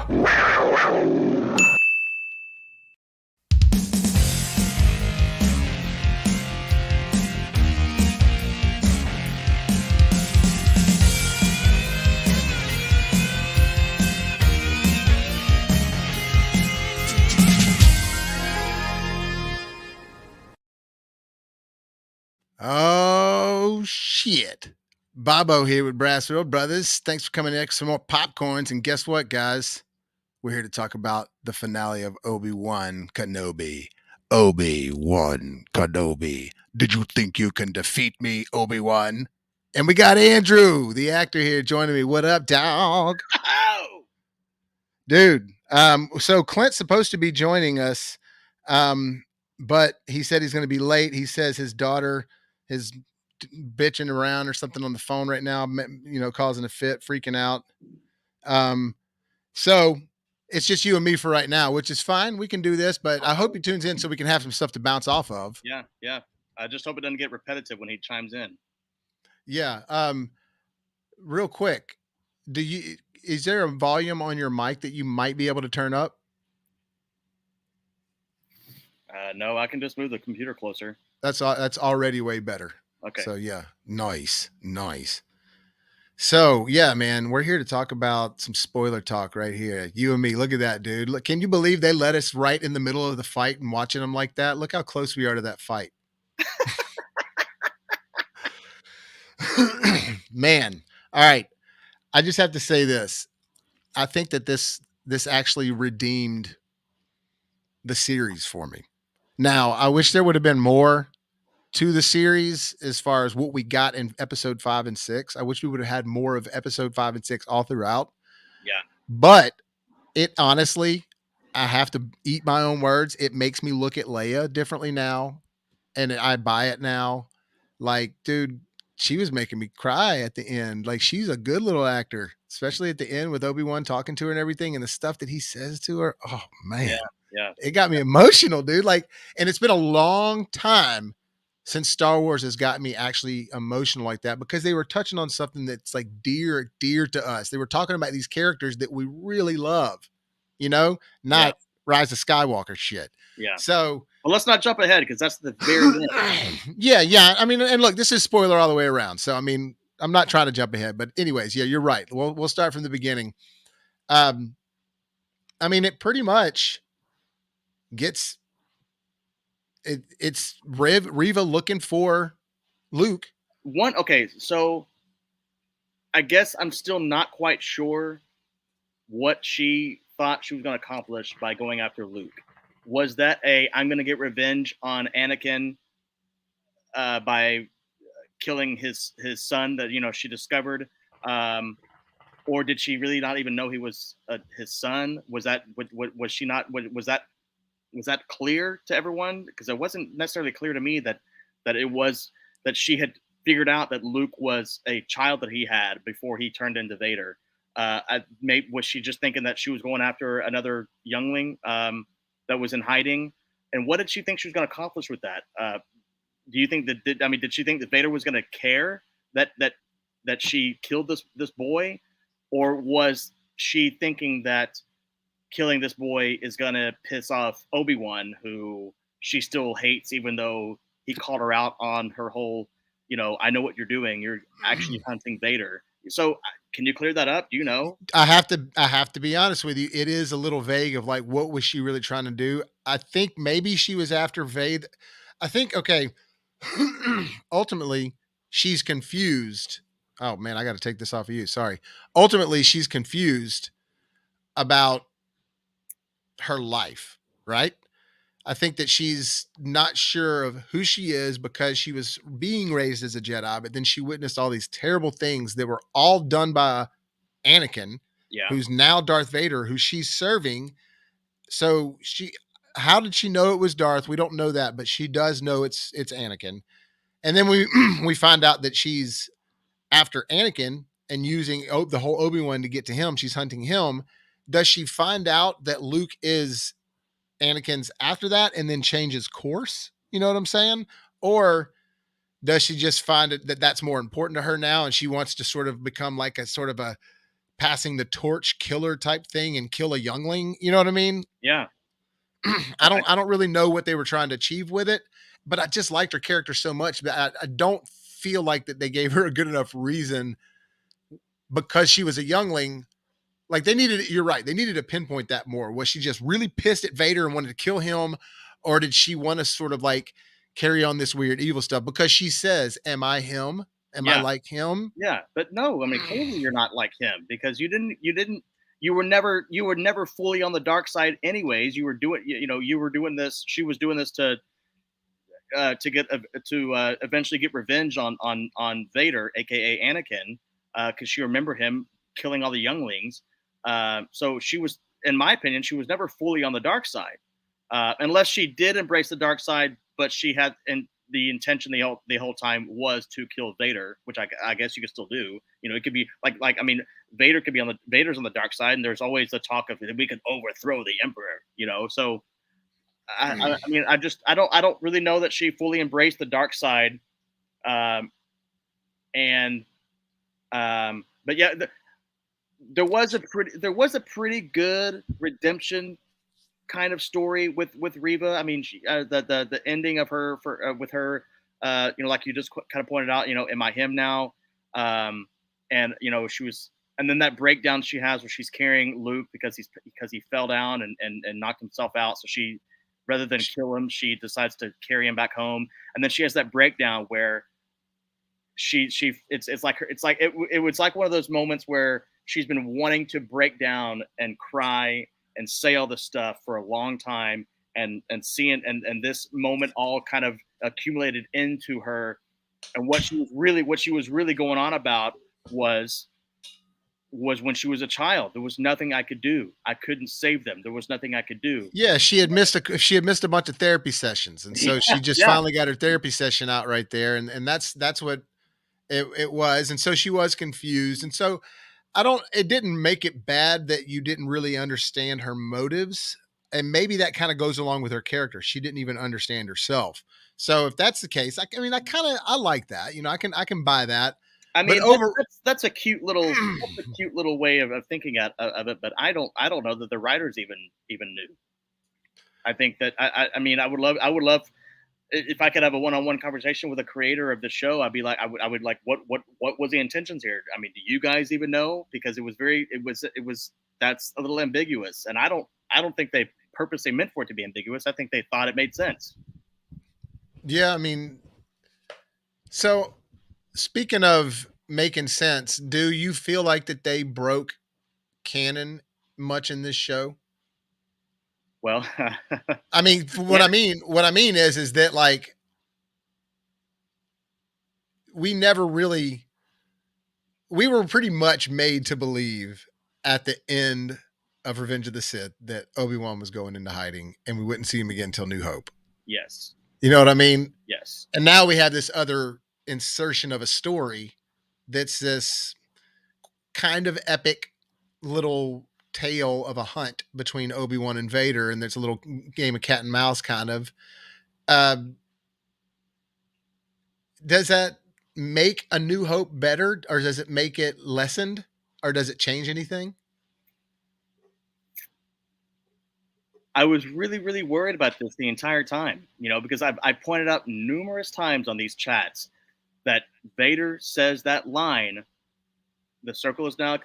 Oh, shit. Bobo here with BrassReel Brothers. Thanks for coming in. Some more popcorns. And guess what, guys? We're here to talk about the finale of Obi-Wan Kenobi. Obi-Wan Kenobi. Did you think you can defeat me, Obi-Wan? And we got Andrew, the actor here, joining me. What up, dog? Dude. So Clint's supposed to be joining us, but he said he's going to be late. He says his daughter is bitching around or something on the phone right now, causing a fit, freaking out. So it's just you and me for right now, which is fine. We can do this, but I hope he tunes in so we can have some stuff to bounce off of. Yeah. I just hope it doesn't get repetitive when he chimes in. Yeah. Real quick, is there a volume on your mic that you might be able to turn up? No, I can just move the computer closer. That's already way better. Okay. So yeah, nice. So yeah, man, we're here to talk about some spoiler talk right here. You and me. Look at that, dude. Look, can you believe they let us right in the middle of the fight and watching them like that? Look how close we are to that fight. Man. All right. I just have to say this. I think that this actually redeemed the series for me. Now, I wish there would have been more to the series as far as what we got in episode 5 and 6. I wish we would have had more of episode 5 and 6 all throughout. Yeah. But it honestly, I have to eat my own words. It makes me look at Leia differently now. And I buy it now. Like, dude, she was making me cry at the end. Like, she's a good little actor, especially at the end with Obi-Wan talking to her and everything and the stuff that he says to her. Oh, man. Yeah. It got me emotional, dude. Like, and it's been a long time since Star Wars has got me actually emotional like that, because they were touching on something that's like dear to us. They were talking about these characters that we really love, not Rise of Skywalker shit. Yeah. So, well, let's not jump ahead because that's the very end. Yeah. I mean, and look, this is spoiler all the way around. So, I mean, I'm not trying to jump ahead, but anyways, yeah, you're right. We'll start from the beginning. I mean, it pretty much gets it's Reva looking for Luke. Okay, so I guess I'm still not quite sure what she thought she was going to accomplish by going after Luke. Was that I'm going to get revenge on Anakin by killing his son that she discovered, or did she really not even know he was his son? Was that was she not? Was that clear to everyone? Because it wasn't necessarily clear to me that it was that she had figured out that Luke was a child that he had before he turned into Vader. Was she just thinking that she was going after another youngling that was in hiding? And what did she think she was going to accomplish with that? Do you think did she think that Vader was going to care that she killed this boy, or was she thinking that killing this boy is going to piss off Obi-Wan, who she still hates, even though he called her out on her whole, I know what you're doing. You're actually hunting Vader. So can you clear that up? Do you know? I have to be honest with you. It is a little vague of like, what was she really trying to do? I think maybe she was after Vader. I think, okay. Ultimately, she's confused. Oh man, I got to take this off of you. Sorry. Ultimately, she's confused about her life, right? I think that she's not sure of who she is because she was being raised as a Jedi, but then she witnessed all these terrible things that were all done by Anakin, who's now Darth Vader, who she's serving. So how did she know it was Darth? We don't know that, but she does know it's Anakin. And then we find out that she's after Anakin and using the whole Obi-Wan to get to him. She's hunting him. Does she find out that Luke is Anakin's after that and then changes course? You know what I'm saying? Or does she just find it that that's more important to her now and she wants to sort of become like a sort of a passing the torch killer type thing and kill a youngling. You know what I mean? Yeah. I don't really know what they were trying to achieve with it, but I just liked her character so much that I don't feel like that they gave her a good enough reason because she was a youngling. Like they needed, you're right. They needed to pinpoint that more. Was she just really pissed at Vader and wanted to kill him? Or did she want to sort of like carry on this weird evil stuff? Because she says, am I him? Am I Yeah. like him? Yeah. But no, I mean, clearly you're not like him because you were never fully on the dark side anyways. You were doing, you were doing this. She was doing this to get to eventually get revenge on Vader, aka Anakin, because she remembered him killing all the younglings. So she was, in my opinion, she was never fully on the dark side, unless she did embrace the dark side, but she had and the intention the whole time was to kill Vader, which I guess you could still do. It could be like I mean, Vader's on the dark side, and there's always the talk of we could overthrow the Emperor. So I mean, I don't really know that she fully embraced the dark side, um, and but yeah, there was a pretty good redemption kind of story with Reva. I mean, the ending of her for with her, like you just kind of pointed out, am I him now? And she was, and then that breakdown she has where she's carrying Luke because he fell down and knocked himself out. So she, rather than kill him, she decides to carry him back home. And then she has that breakdown where it was like one of those moments where she's been wanting to break down and cry and say all this stuff for a long time, and seeing and this moment all kind of accumulated into her. And what she was really going on about was when she was a child. There was nothing I could do. I couldn't save them. There was nothing I could do. Yeah, she had missed a bunch of therapy sessions, and so she just Yeah. finally got her therapy session out right there, and that's what it was. And so she was confused, and so it didn't make it bad that you didn't really understand her motives. And maybe that kind of goes along with her character. She didn't even understand herself. So if that's the case, I mean, I like that. I can buy that. I But mean, over, that's a cute little way of thinking of it. But I don't know that the writers even knew. I think that I mean, I would love if I could have a one-on-one conversation with a creator of the show. I'd be like, I would like, what was the intentions here? I mean, do you guys even know? Because it was that's a little ambiguous, and I don't think they purposely meant for it to be ambiguous. I think they thought it made sense. yeah, I mean, so speaking of making sense, do you feel like that they broke canon much in this show? Well, I mean, yeah, what I mean is that like we never really we were pretty much made to believe at the end of Revenge of the Sith that Obi-Wan was going into hiding and we wouldn't see him again until New Hope. yes, You know what I mean? yes, And now we have this other insertion of a story that's this kind of epic little tale of a hunt between Obi-Wan and Vader, and there's a little game of cat and mouse kind of. Um, does that make A New Hope better, or does it make it lessened, or does it change anything? I was really worried about this the entire time, because I pointed out numerous times on these chats that Vader says that line, the circle is now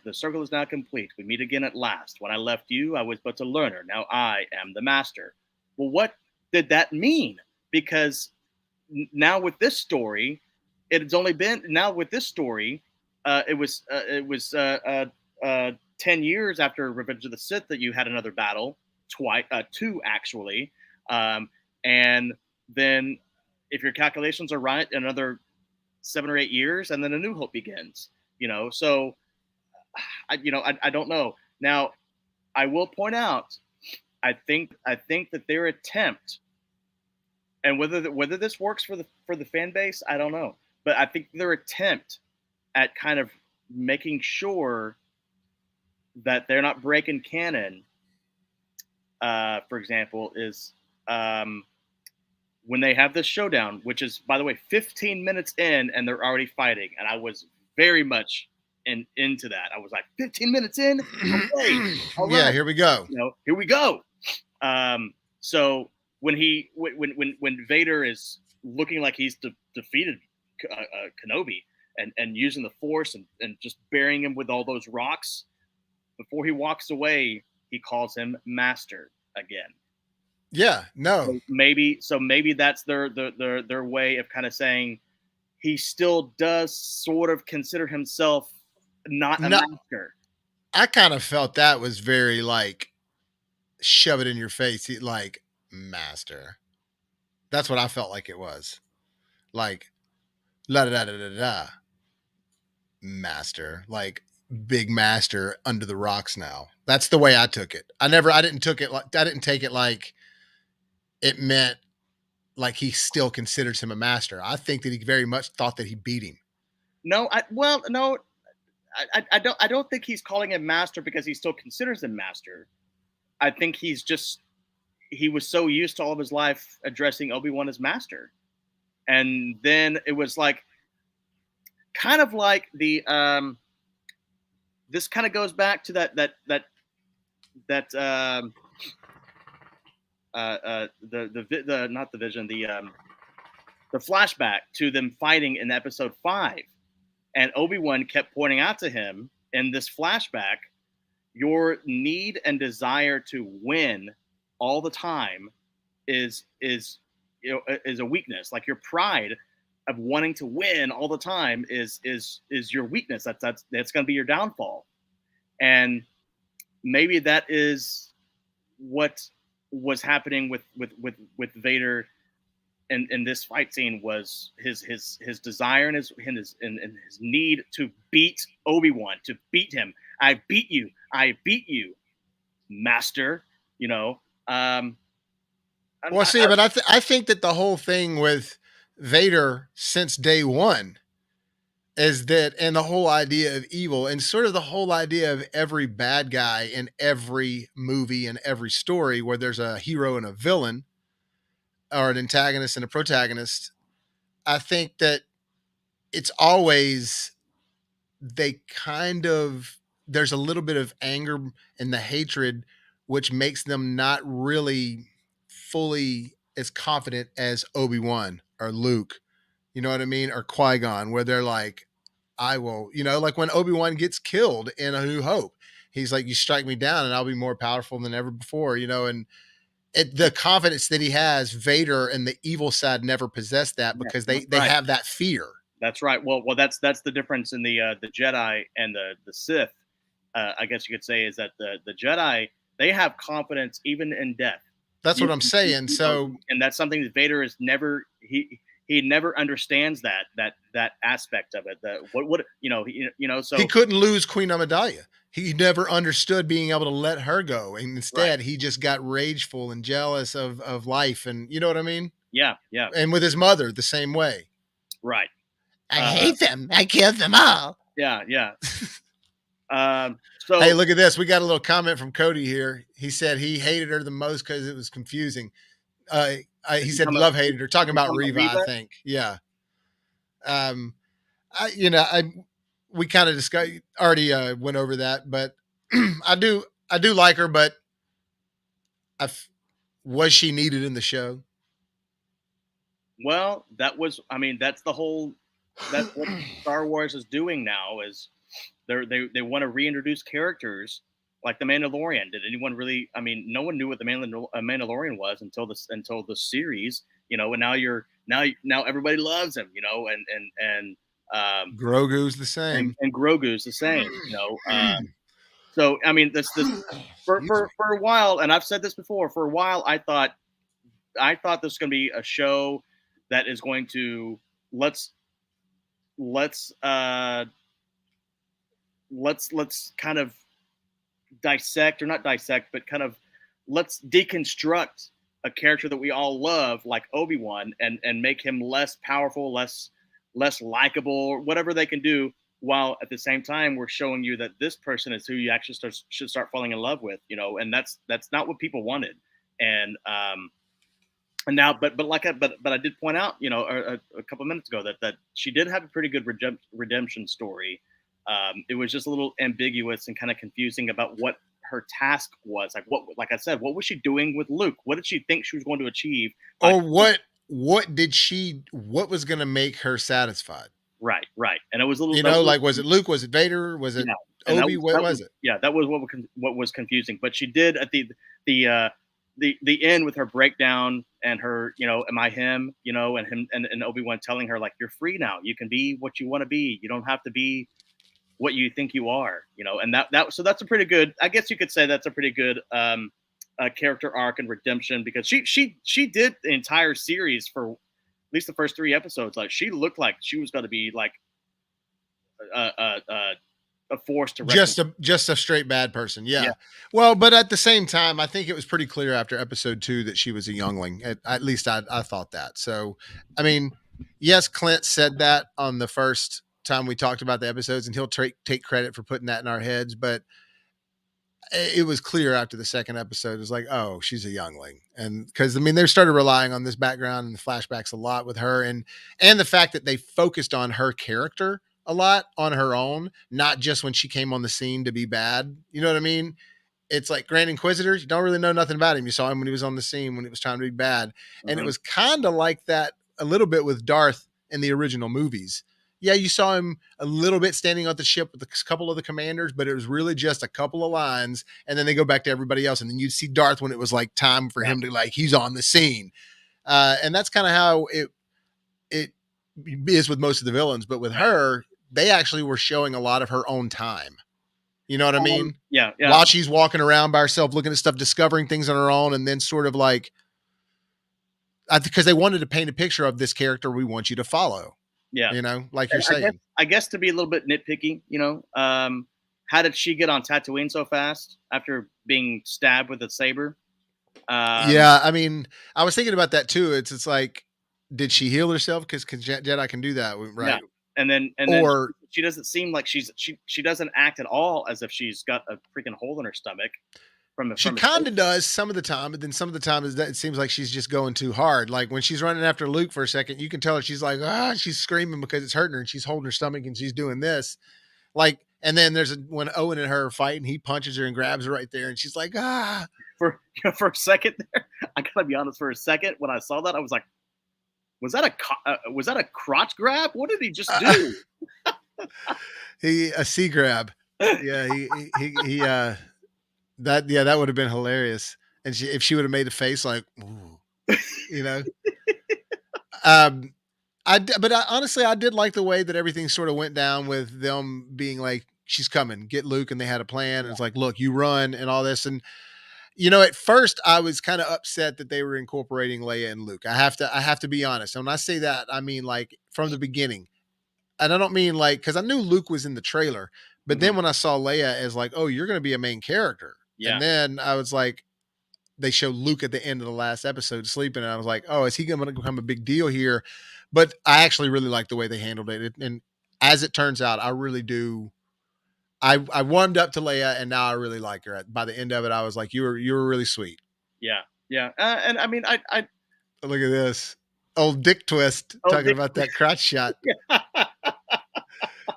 complete. We meet again at last. When I left you, I was but a learner. Now I am the master. Well, what did that mean? Because now with this story, it's only been now with this story, it was 10 years after Revenge of the Sith that you had another battle, twice, two actually, and then if your calculations are right, another 7 or 8 years, and then A New Hope begins. So I don't know. Now, I will point out, I think that their attempt, and whether this works for the fan base, I don't know. But I think their attempt at kind of making sure that they're not breaking canon, for example, is when they have this showdown, which is, by the way, 15 minutes in, and they're already fighting. And I was very much into that. I was like, 15 minutes in, okay, all Yeah, right, here we go. here we go. So when Vader is looking like he's defeated Kenobi and using the Force and just burying him with all those rocks, before he walks away, he calls him Master again. Yeah, no. Maybe that's their way of kind of saying he still does sort of consider himself not a No, master. I kind of felt that was very like shove it in your face, like master. That's what I felt like it was. Like la da da da da da master, like big master under the rocks now. That's the way I took it. I didn't take it like it meant like he still considers him a master. I think that he very much thought that he beat him. No, I don't think he's calling him master because he still considers him master. I think he was so used to all of his life addressing Obi-Wan as master. And then it was like kind of like the this kind of goes back to the not the vision, the flashback to them fighting in episode 5. And Obi-Wan kept pointing out to him in this flashback, your need and desire to win all the time is a weakness. Like your pride of wanting to win all the time is your weakness. That's going to be your downfall. And maybe that is what was happening with Vader in this fight scene, was his desire and his need to beat Obi-Wan, to beat him. I beat you, master. Well, see, but I think that the whole thing with Vader since day one is that, and the whole idea of evil, and sort of the whole idea of every bad guy in every movie and every story where there's a hero and a villain, or an antagonist and a protagonist. I think that it's always they kind of there's a little bit of anger and the hatred, which makes them not really fully as confident as Obi-Wan or Luke, you know what I mean, or Qui-Gon, where they're like, I will, like when Obi-Wan gets killed in A New Hope, he's like, you strike me down and I'll be more powerful than ever before, and the confidence that he has, Vader and the evil side never possessed that, because they right. have that fear. That's right. Well, that's the difference in the Jedi and the Sith. I guess you could say is that the Jedi, they have confidence even in death. That's what I'm saying. So, and that's something that Vader is never he never understands that aspect of it. So he couldn't lose Queen Amidala. He never understood being able to let her go, and instead he just got rageful and jealous of life, and you know what I mean? Yeah. And with his mother, the same way. Right. I hate them. I killed them all. Yeah. So hey, look at this. We got a little comment from Cody here. He said he hated her the most because it was confusing. He said love hated her. Talking about Reva, I think. Yeah. We kind of discussed already went over that, but I do like her, but was she needed in the show? Well, that's the whole. That's what Star Wars is doing now. Is they want to reintroduce characters like the Mandalorian. Did anyone really? I mean, no one knew what the Mandalorian was until the series. And now everybody loves him. And Grogu's the same. And Grogu's the same. So I mean, this for a while, and I've said this before. For a while, I thought this was going to be a show that is going to let's kind of dissect, or not dissect, but kind of let's deconstruct a character that we all love, like Obi-Wan, and make him less powerful, less likable, whatever they can do, while at the same time we're showing you that this person is who you actually should start falling in love with, and that's not what people wanted. And now, but I did point out, a couple of minutes ago that she did have a pretty good redemption story. It was just a little ambiguous and kind of confusing about what her task was. Like I said, what was she doing with Luke? What did she think she was going to achieve by? Or what was going to make her satisfied? Right, right, and it was a little You that was know, a little, like was it Luke? Was it Vader? Was it yeah, and Obi? What that was was it? yeah, that was what was confusing. But she did at the the end with her breakdown and her, am I him? And him and Obi-Wan telling her like, you're free now. You can be what you want to be. You don't have to be what you think you are. And so that's a pretty good. I guess you could say that's a pretty good character arc and redemption, because she did the entire series for at least the first 3 episodes. Like she looked like she was going to be like a force to reckon with. Just a straight bad person. Yeah, Yeah. Well, but at the same time, I think it was pretty clear after episode 2 that she was a youngling. At least I thought that. So, I mean, yes, Clint said that on the first time we talked about the episodes, and he'll take credit for putting that in our heads. But it was clear after the second episode. It was like, oh, she's a youngling. And because I mean, they started relying on this background and the flashbacks a lot with her, and the fact that they focused on her character a lot on her own, not just when she came on the scene to be bad. You know what I mean? It's like Grand Inquisitor. You don't really know nothing about him. You saw him when he was on the scene, when it was trying to be bad. And it Mhm. was kind of like that a little bit with Darth in the original movies. Yeah, you saw him a little bit standing on the ship with a couple of the commanders, but it was really just a couple of lines. And then they go back to everybody else. And then you'd see Darth when it was like time for Yeah, him to, like, he's on the scene. And that's kind of how it is with most of the villains. But with right. her, they actually were showing a lot of her own time. You know what I mean? Yeah, yeah, While she's walking around by herself, looking at stuff, discovering things on her own, and then sort of like, because they wanted to paint a picture of this character we want you to follow, yeah. like you're And saying. I guess to be a little bit nitpicky, how did she get on Tatooine so fast after being stabbed with a saber? Um, Yeah. I mean, I was thinking about that too. It's like, did she heal herself? Because Jedi can do that, yeah, right? and then Or she doesn't seem like she doesn't act at all as if she's got a freaking hole in her stomach she from a kind saber. of does some of the time, but then some of the time it seems like she's just going too hard. Like when she's running after Luke for a second, you can tell her she's like, she's screaming because it's hurting her, and she's holding her stomach and she's doing this. Like, and then when Owen and her are fighting, he punches her and grabs her right there, and she's like, For for a second there, I gotta be honest. For a second, when I saw that, I was like, was that a crotch grab? What did he just uh do? he a sea grab. Yeah, that would have been hilarious. And if she would have made a face like, ooh, you know, um, but honestly, I did like the way that everything sort of went down with them being like, she's coming, get Luke, and they had a plan. And it's like, look, you run and all this, and at first I was kind of upset that they were incorporating Leia and Luke. I have to be honest. And when I say that, I mean like from the beginning. And I don't mean like, because I knew Luke was in the trailer, but Mhm. then when I saw Leia as like, oh, you're going to be a main character, and Yeah, then I was like, they showed Luke at the end of the last episode sleeping, and I was like, oh, is he going to become a big deal here? But I actually really like the way they handled it, and as it turns out, I really do. I warmed up to Leia, and now I really like her. By the end of it, I was like, you were really sweet. yeah, yeah. And I mean, I Look at this old dick twist oh, talking about that crotch shot.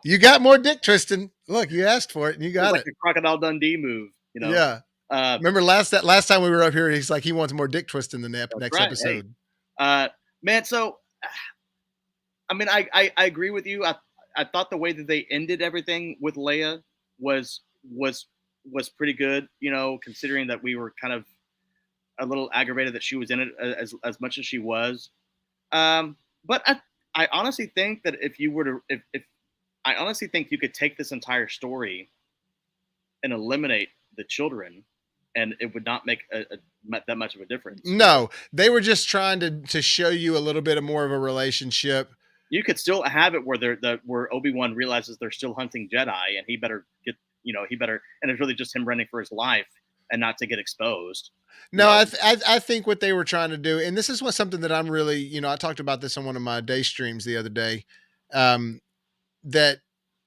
You got more dick twisting. Look, you asked for it, and you it was got like it. a Crocodile Dundee move. Yeah. Uh, Remember last time we were up here, he's like he wants more dick twisting in the that's next right. Hey, episode. uh, man. So I mean, I agree with you. I thought the way that they ended everything with Leia was was was pretty good. Considering that we were kind of a little aggravated that she was in it as much as she was. But I honestly think that if you were to if I honestly think you could take this entire story and eliminate the children, and it would not make that much of a difference. No, they were just trying to show you a little bit of more of a relationship. You could still have it where where Obi-Wan realizes they're still hunting Jedi, and he better get he better, and it's really just him running for his life and not to get exposed. You No, know, I think what they were trying to do, and this is something that I'm really, I talked about this on one of my day streams the other day, um, that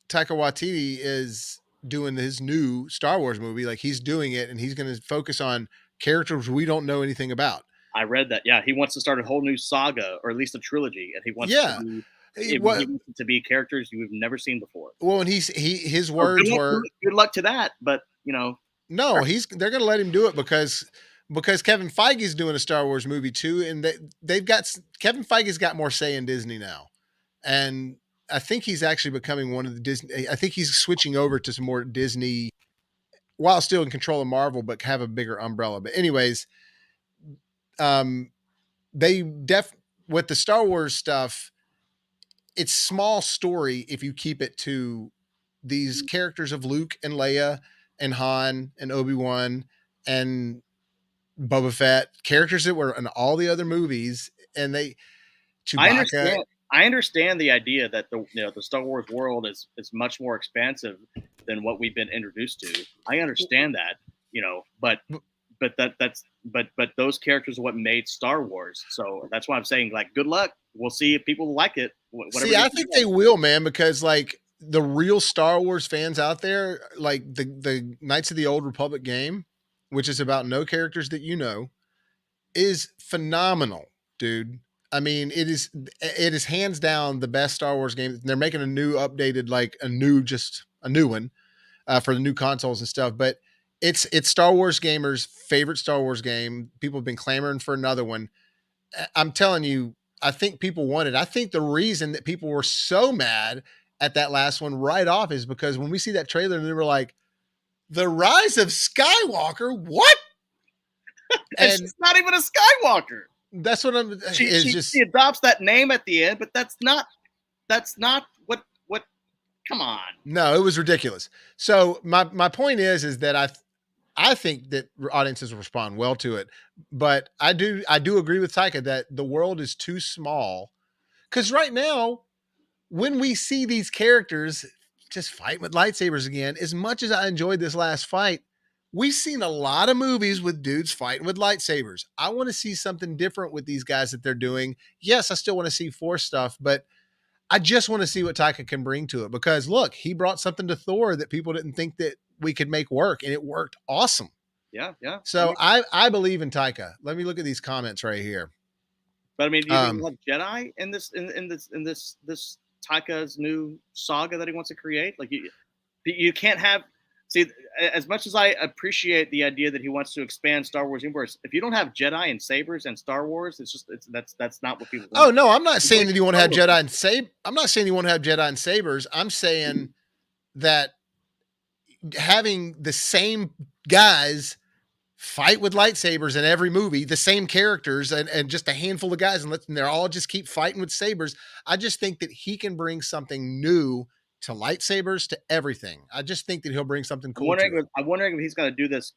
Taika Waititi is doing his new Star Wars movie. Like he's doing it, and he's going to focus on characters we don't know anything about. I read that. Yeah, he wants to start a whole new saga, or at least a trilogy, and he wants it to Yeah. be. He What? wants it to be characters you've never seen before. Well, and his So words were, good luck to that. But no, they're going to let him do it because Kevin Feige's doing a Star Wars movie too, and they've got Kevin Feige's got more say in Disney now, and I think he's actually becoming one of the Disney. I think he's switching over to some more Disney while still in control of Marvel, but have a bigger umbrella. But anyways, um, they with the Star Wars stuff, it's small story if you keep it to these characters of Luke and Leia and Han and Obi-Wan and Boba Fett, characters that were in all the other movies, and I Chewbacca. understand. I understand the idea that the Star Wars world is much more expansive than what we've been introduced to. I understand that, but those characters are what made Star Wars. So that's why I'm saying, like, good luck. We'll see if people like it. See, I think they will, man, because like the real Star Wars fans out there, like the Knights of the Old Republic game, which is about no characters that you know, is phenomenal, dude. I mean, it is hands down the best Star Wars game. They're making a new updated, like a new one for the new consoles and stuff. But it's Star Wars gamers' favorite Star Wars game. People have been clamoring for another one. I'm telling you, I think people want it. I think the reason that people were so mad at that last one right off is because when we see that trailer and they were like, "The Rise of Skywalker," what? And she's not even a Skywalker. That's what I'm. She adopts that name at the end, but that's not what. Come on. No, it was ridiculous. So my point is that I think that audiences will respond well to it, but I do agree with Taika that the world is too small. Because right now, when we see these characters just fighting with lightsabers again, as much as I enjoyed this last fight, we've seen a lot of movies with dudes fighting with lightsabers. I want to see something different with these guys that they're doing. Yes, I still want to see Force stuff, but I just want to see what Taika can bring to it because look, he brought something to Thor that people didn't think that we could make work, and it worked awesome. Yeah. So I believe in Taika. Let me look at these comments right here. But I mean, do you think like Jedi in this Taika's new saga that he wants to create? Like you can't have. See, as much as I appreciate the idea that he wants to expand Star Wars universe, if you don't have Jedi and sabers and Star Wars, that's not what people want. Oh no, I'm not saying that you want to have Jedi and sabers. I'm not saying you want to have Jedi and sabers. I'm saying that having the same guys fight with lightsabers in every movie, the same characters and just a handful of guys, and they're all just keep fighting with sabers. I just think that he can bring something new to lightsabers, to everything. I just think that he'll bring something cool. I'm wondering if he's going to do this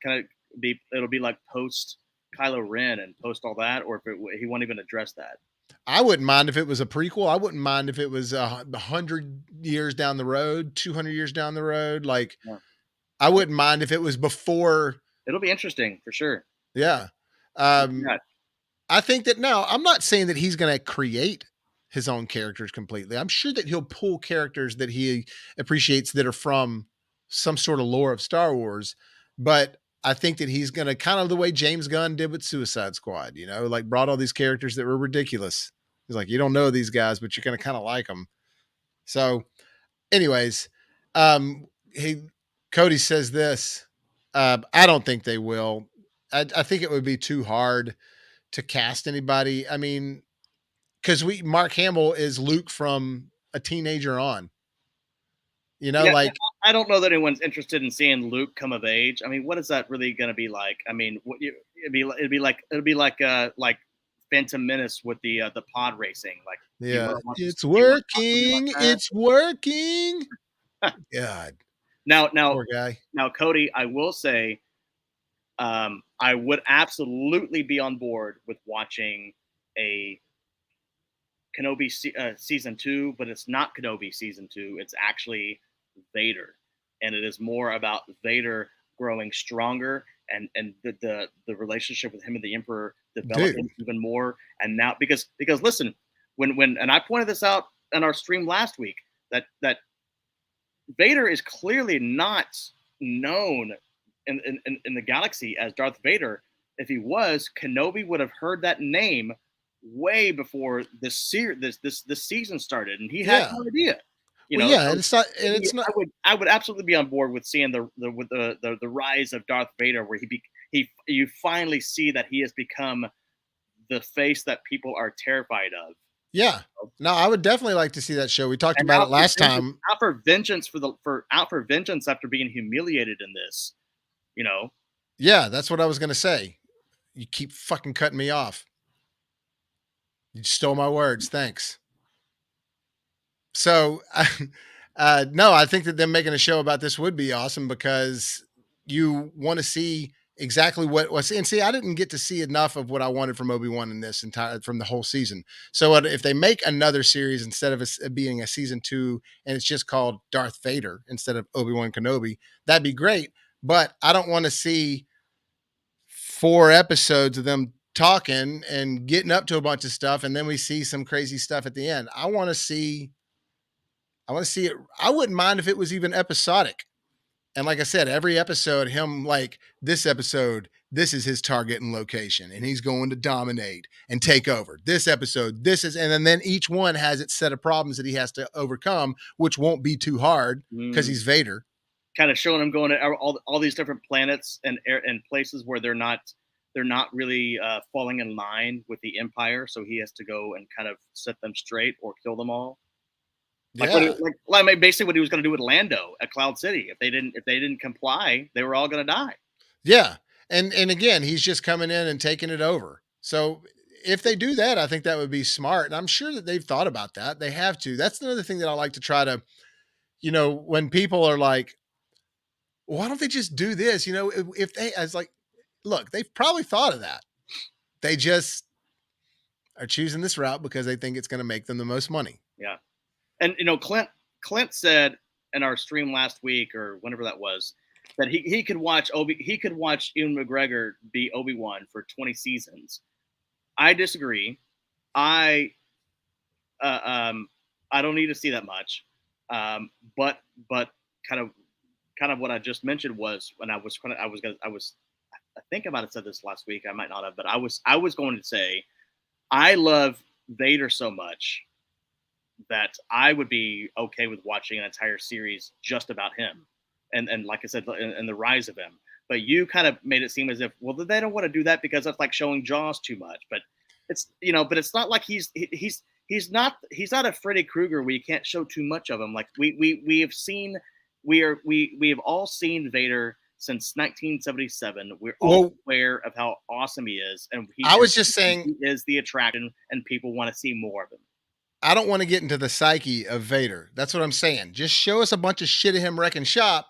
it'll be like post Kylo Ren and post all that, or if he won't even address that. I wouldn't mind if it was a prequel. I wouldn't mind if it was 100 years down the road, 200 years down the road. Like, yeah. I wouldn't mind if it was before. It'll be interesting for sure. Yeah. I think that now I'm not saying that he's going to create his own characters completely. I'm sure that he'll pull characters that he appreciates that are from some sort of lore of Star Wars. But I think that he's going to kind of the way James Gunn did with Suicide Squad, like brought all these characters that were ridiculous. He's like, you don't know these guys, but you're going to kind of like them. So anyways, Cody says this, I don't think they will. I think it would be too hard to cast anybody. I mean, because Mark Hamill is Luke from a teenager on. Like I don't know that anyone's interested in seeing Luke come of age. I mean, what is that really going to be like? I mean, it'd be like Phantom Menace with the pod racing. Like, yeah, it's working. It's working. God. Now, poor guy. Now, Cody, I will say, I would absolutely be on board with watching a Kenobi season 2, but it's not Kenobi season 2. It's actually Vader, and it is more about Vader growing stronger and the relationship with him and the Emperor developing even more. And now because listen, when and I pointed this out in our stream last week that Vader is clearly not known in the galaxy as Darth Vader. If he was, Kenobi would have heard that name way before this season started, and he had Yeah. no idea. You Well, know, yeah, so and it's not. I would absolutely be on board with seeing the rise of Darth Vader, where you finally see that he has become the face that people are terrified of. Yeah. No, I would definitely like to see that show. We talked And about it last time. out for vengeance after being humiliated in this, you know. Yeah, that's what I was gonna say. You keep fucking cutting me off. You stole my words. Thanks. So, no, I think that them making a show about this would be awesome because you want to see exactly what was. And see, I didn't get to see enough of what I wanted from Obi-Wan in this entire from the whole season. So, if they make another series instead of being a season 2 and it's just called Darth Vader instead of Obi-Wan Kenobi, that'd be great. But I don't want to see 4 episodes of them talking and getting up to a bunch of stuff, and then we see some crazy stuff at the end. I want to see it. I wouldn't mind if it was even episodic. And like I said, every episode, him like this episode, this is his target and location, and he's going to dominate and take over. This episode, this is, and then each one has its set of problems that he has to overcome, which won't be too hard because he's Vader. Kind of showing him going to all these different planets and places where they're not really falling in line with the Empire, so he has to go and kind of set them straight or kill them all. Yeah. Basically what he was going to do with Lando at Cloud City. If they didn't comply, they were all going to die. Yeah. And again, he's just coming in and taking it over. So if they do that, I think that would be smart. And I'm sure that they've thought about that. They have to. That's another thing that I like to try to, when people are like, why don't they just do this? If they, I was like, look, they've probably thought of that. They just are choosing this route because they think it's going to make them the most money. Yeah. And Clint said in our stream last week or whenever that was that he could watch Ewan McGregor be Obi-Wan for 20 seasons. I disagree. I don't need to see that much. But kind of what I just mentioned was when I think I might have said this last week. I might not have, but I was going to say I love Vader so much that I would be okay with watching an entire series just about him, and like I said, and the rise of him. But you kind of made it seem as if, well, they don't want to do that because that's like showing Jaws too much. But it's not like he's not a Freddy Krueger where you can't show too much of him. Like we have all seen Vader since 1977. We're all aware of how awesome he is, and he is the attraction, and people want to see more of him. I don't want to get into the psyche of Vader. That's what I'm saying. Just show us a bunch of shit of him wrecking shop,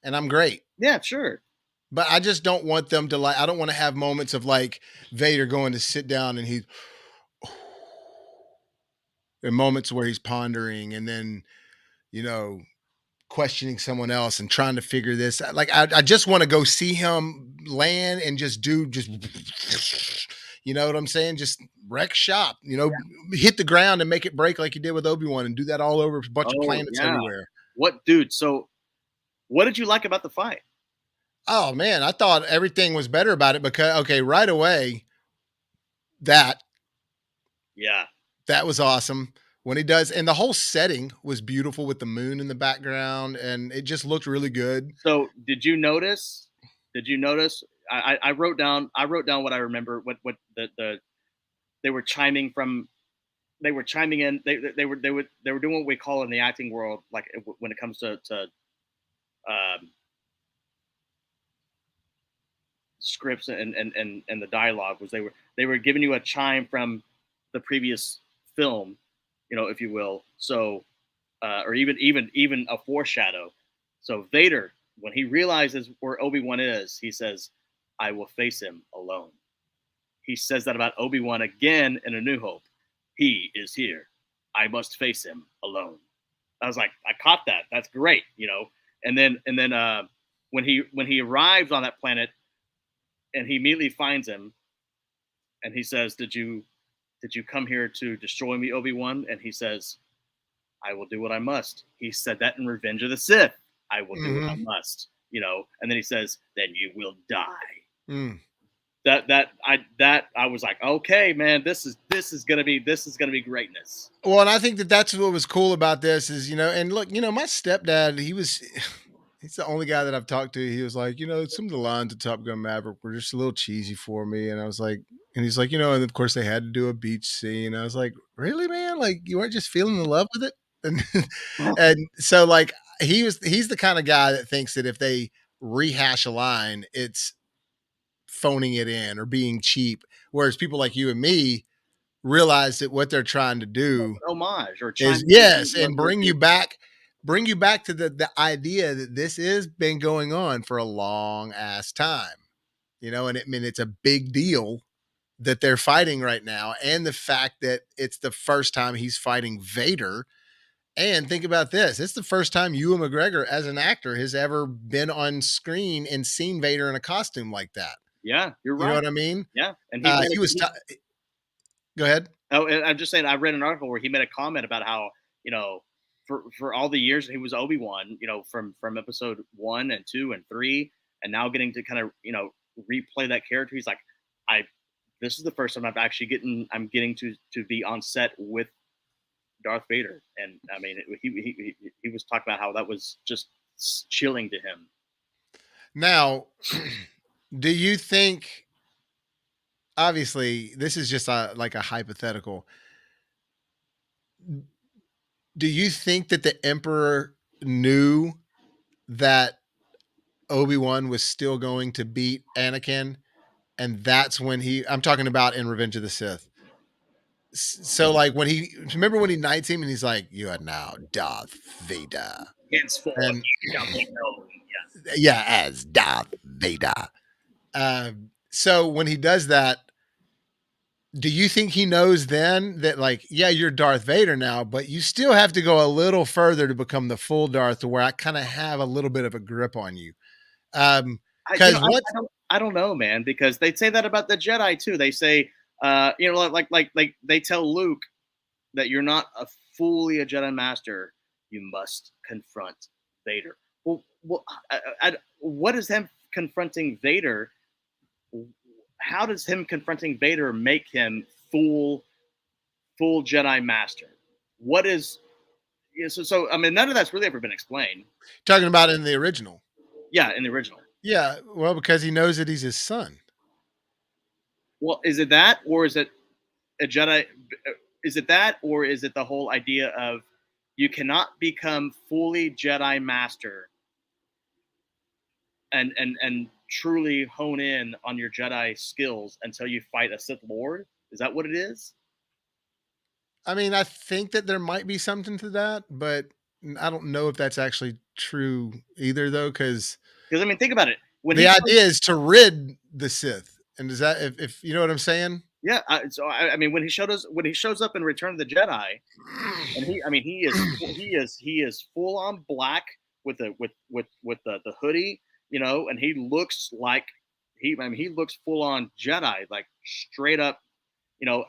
and I'm great. Yeah, sure. But I just don't want them to I don't want to have moments of like Vader going to sit down and he's in moments where he's pondering and then, questioning someone else and trying to figure this out. Like, I just want to go see him land and just you know what I'm saying? Just wreck shop, hit the ground and make it break like you did with Obi-Wan and do that all over a bunch of planets everywhere. So what did you like about the fight? Oh man, I thought everything was better about it because, right away, that was awesome when he does. And the whole setting was beautiful with the moon in the background and it just looked really good. So did you notice, I wrote down what I remember, what they were chiming in. They were doing what we call in the acting world, like when it comes to scripts and the dialogue, was they were giving you a chime from the previous film, if you will. So, or even a foreshadow. So Vader, when he realizes where Obi-Wan is, he says, "I will face him alone." He says that about Obi-Wan again in A New Hope. "He is here. I must face him alone." I was like, I caught that. That's great, And then when he arrives on that planet, and he immediately finds him, and he says, "Did you come here to destroy me, Obi-Wan?" And he says, "I will do what I must." He said that in Revenge of the Sith. "I will do what I must," And then he says, "Then you will die." I was like, okay, man, this is gonna be greatness. Well, and I think that that's what was cool about this is, and look, my stepdad, he's the only guy that I've talked to. He was like, some of the lines of Top Gun Maverick were just a little cheesy for me. And I was like, and he's like, and of course they had to do a beach scene. I was like, really, man? Like you weren't just feeling in love with it? And, and so like, he's the kind of guy that thinks that if they rehash a line, it's phoning it in or being cheap. Whereas people like you and me realize that what they're trying to do Homage or is Chinese, yes, and bring you back to the idea that this has been going on for a long ass time. And it's a big deal that they're fighting right now, and the fact that it's the first time he's fighting Vader. And think about this. It's the first time Ewan McGregor as an actor has ever been on screen and seen Vader in a costume like that. Yeah, you're You know right. what I mean? Yeah, and He was go ahead. oh, and I'm just saying, I read an article where he made a comment about how, for all the years he was Obi-Wan, from episode 1 and 2 and 3, and now getting to kind of, replay that character. He's like, I this is the first time I'm getting to be on set with Darth Vader. And I mean, he was talking about how that was just chilling to him. Now, do you think, obviously this is just like a hypothetical, do you think that the Emperor knew that Obi-Wan was still going to beat Anakin? And that's when I'm talking about in Revenge of the Sith. So like remember when he knights him and he's like, "You are now Darth Vader." Henceforth, And you shall be known. yeah, as Darth Vader. So when he does that, do you think he knows then that, like, yeah, you're Darth Vader now, but you still have to go a little further to become the full Darth, to where I kind of have a little bit of a grip on you? Because I don't know, man, because they say that about the Jedi too. They say, like they tell Luke that you're not fully a Jedi Master. You must confront Vader. Well, what is him confronting Vader? How does him confronting Vader make him full Jedi Master? What is so I mean, none of that's really ever been explained. talking about in the original. Yeah, in the original. Yeah, well, because he knows that he's his son. Well, is it that, or is it a Jedi? Is it that, or is it the whole idea of you cannot become fully Jedi Master and truly hone in on your Jedi skills until you fight a Sith Lord? Is that what it is? I mean, I think that there might be something to that, but I don't know if that's actually true either, though, because I mean, think about it. When the idea is to rid the Sith, and does that, if you know what I'm saying? Yeah. So I mean, when he shows up in Return of the Jedi, and he is full on black with the hoodie, and he looks like he looks full on Jedi, like straight up,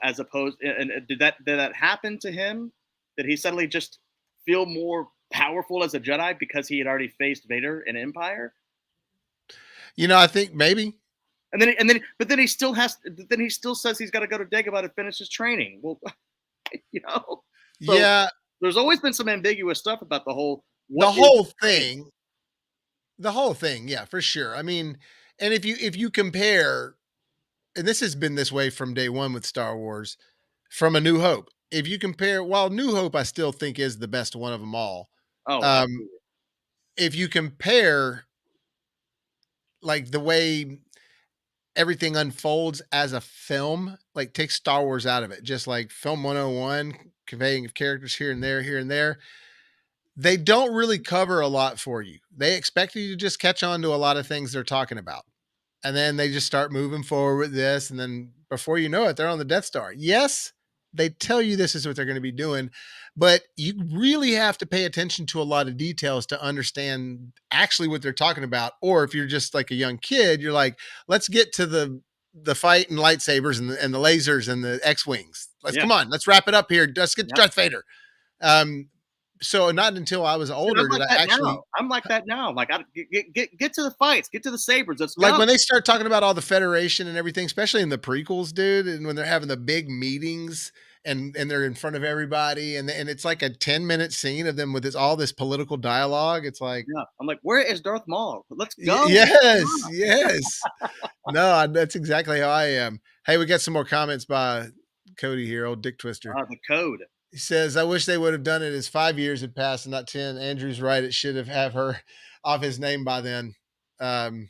as opposed. And did that happen to him? Did he suddenly just feel more powerful as a Jedi because he had already faced Vader in Empire? I think maybe. But then he still says he's got to go to Dagobah to finish his training. Well, So Yeah, there's always been some ambiguous stuff about the whole thing. The whole thing, yeah, for sure. I mean, and if you compare, and this has been this way from day one with Star Wars, from A New Hope. If you compare, while New Hope I still think is the best one of them all. Oh, Um, if you compare, like, the way everything unfolds as a film, like, take Star Wars out of it, just like film 101, conveying of characters here and there. They don't really cover a lot for you. They expect you to just catch on to a lot of things they're talking about. And then they just start moving forward with this. And then before you know it, they're on the Death Star. Yes, they tell you this is what they're going to be doing, but you really have to pay attention to a lot of details to understand actually what they're talking about. Or if you're just like a young kid, you're like, let's get to the fight and lightsabers and the lasers and the X-Wings. Come on, let's wrap it up here. Let's get to Darth Vader. so not until I was Dude, I'm older did like I that now. actually I'm like that now. Like, I get to the fights, get to the sabers. Let's like go. when they start talking about all the Federation and everything, especially in the prequels, dude, and when they're having the big meetings and they're in front of everybody and it's like a 10-minute scene of them with all this political dialogue. It's like, Yeah, I'm like, where is Darth Maul? Let's go. Yes, yes. No, that's exactly how I am. Hey, we got some more comments by Cody here, old Dick Twister. The code. He says, "I wish they would have done it as 5 years had passed and not 10. Andrew's right; it should have her off his name by then." Um,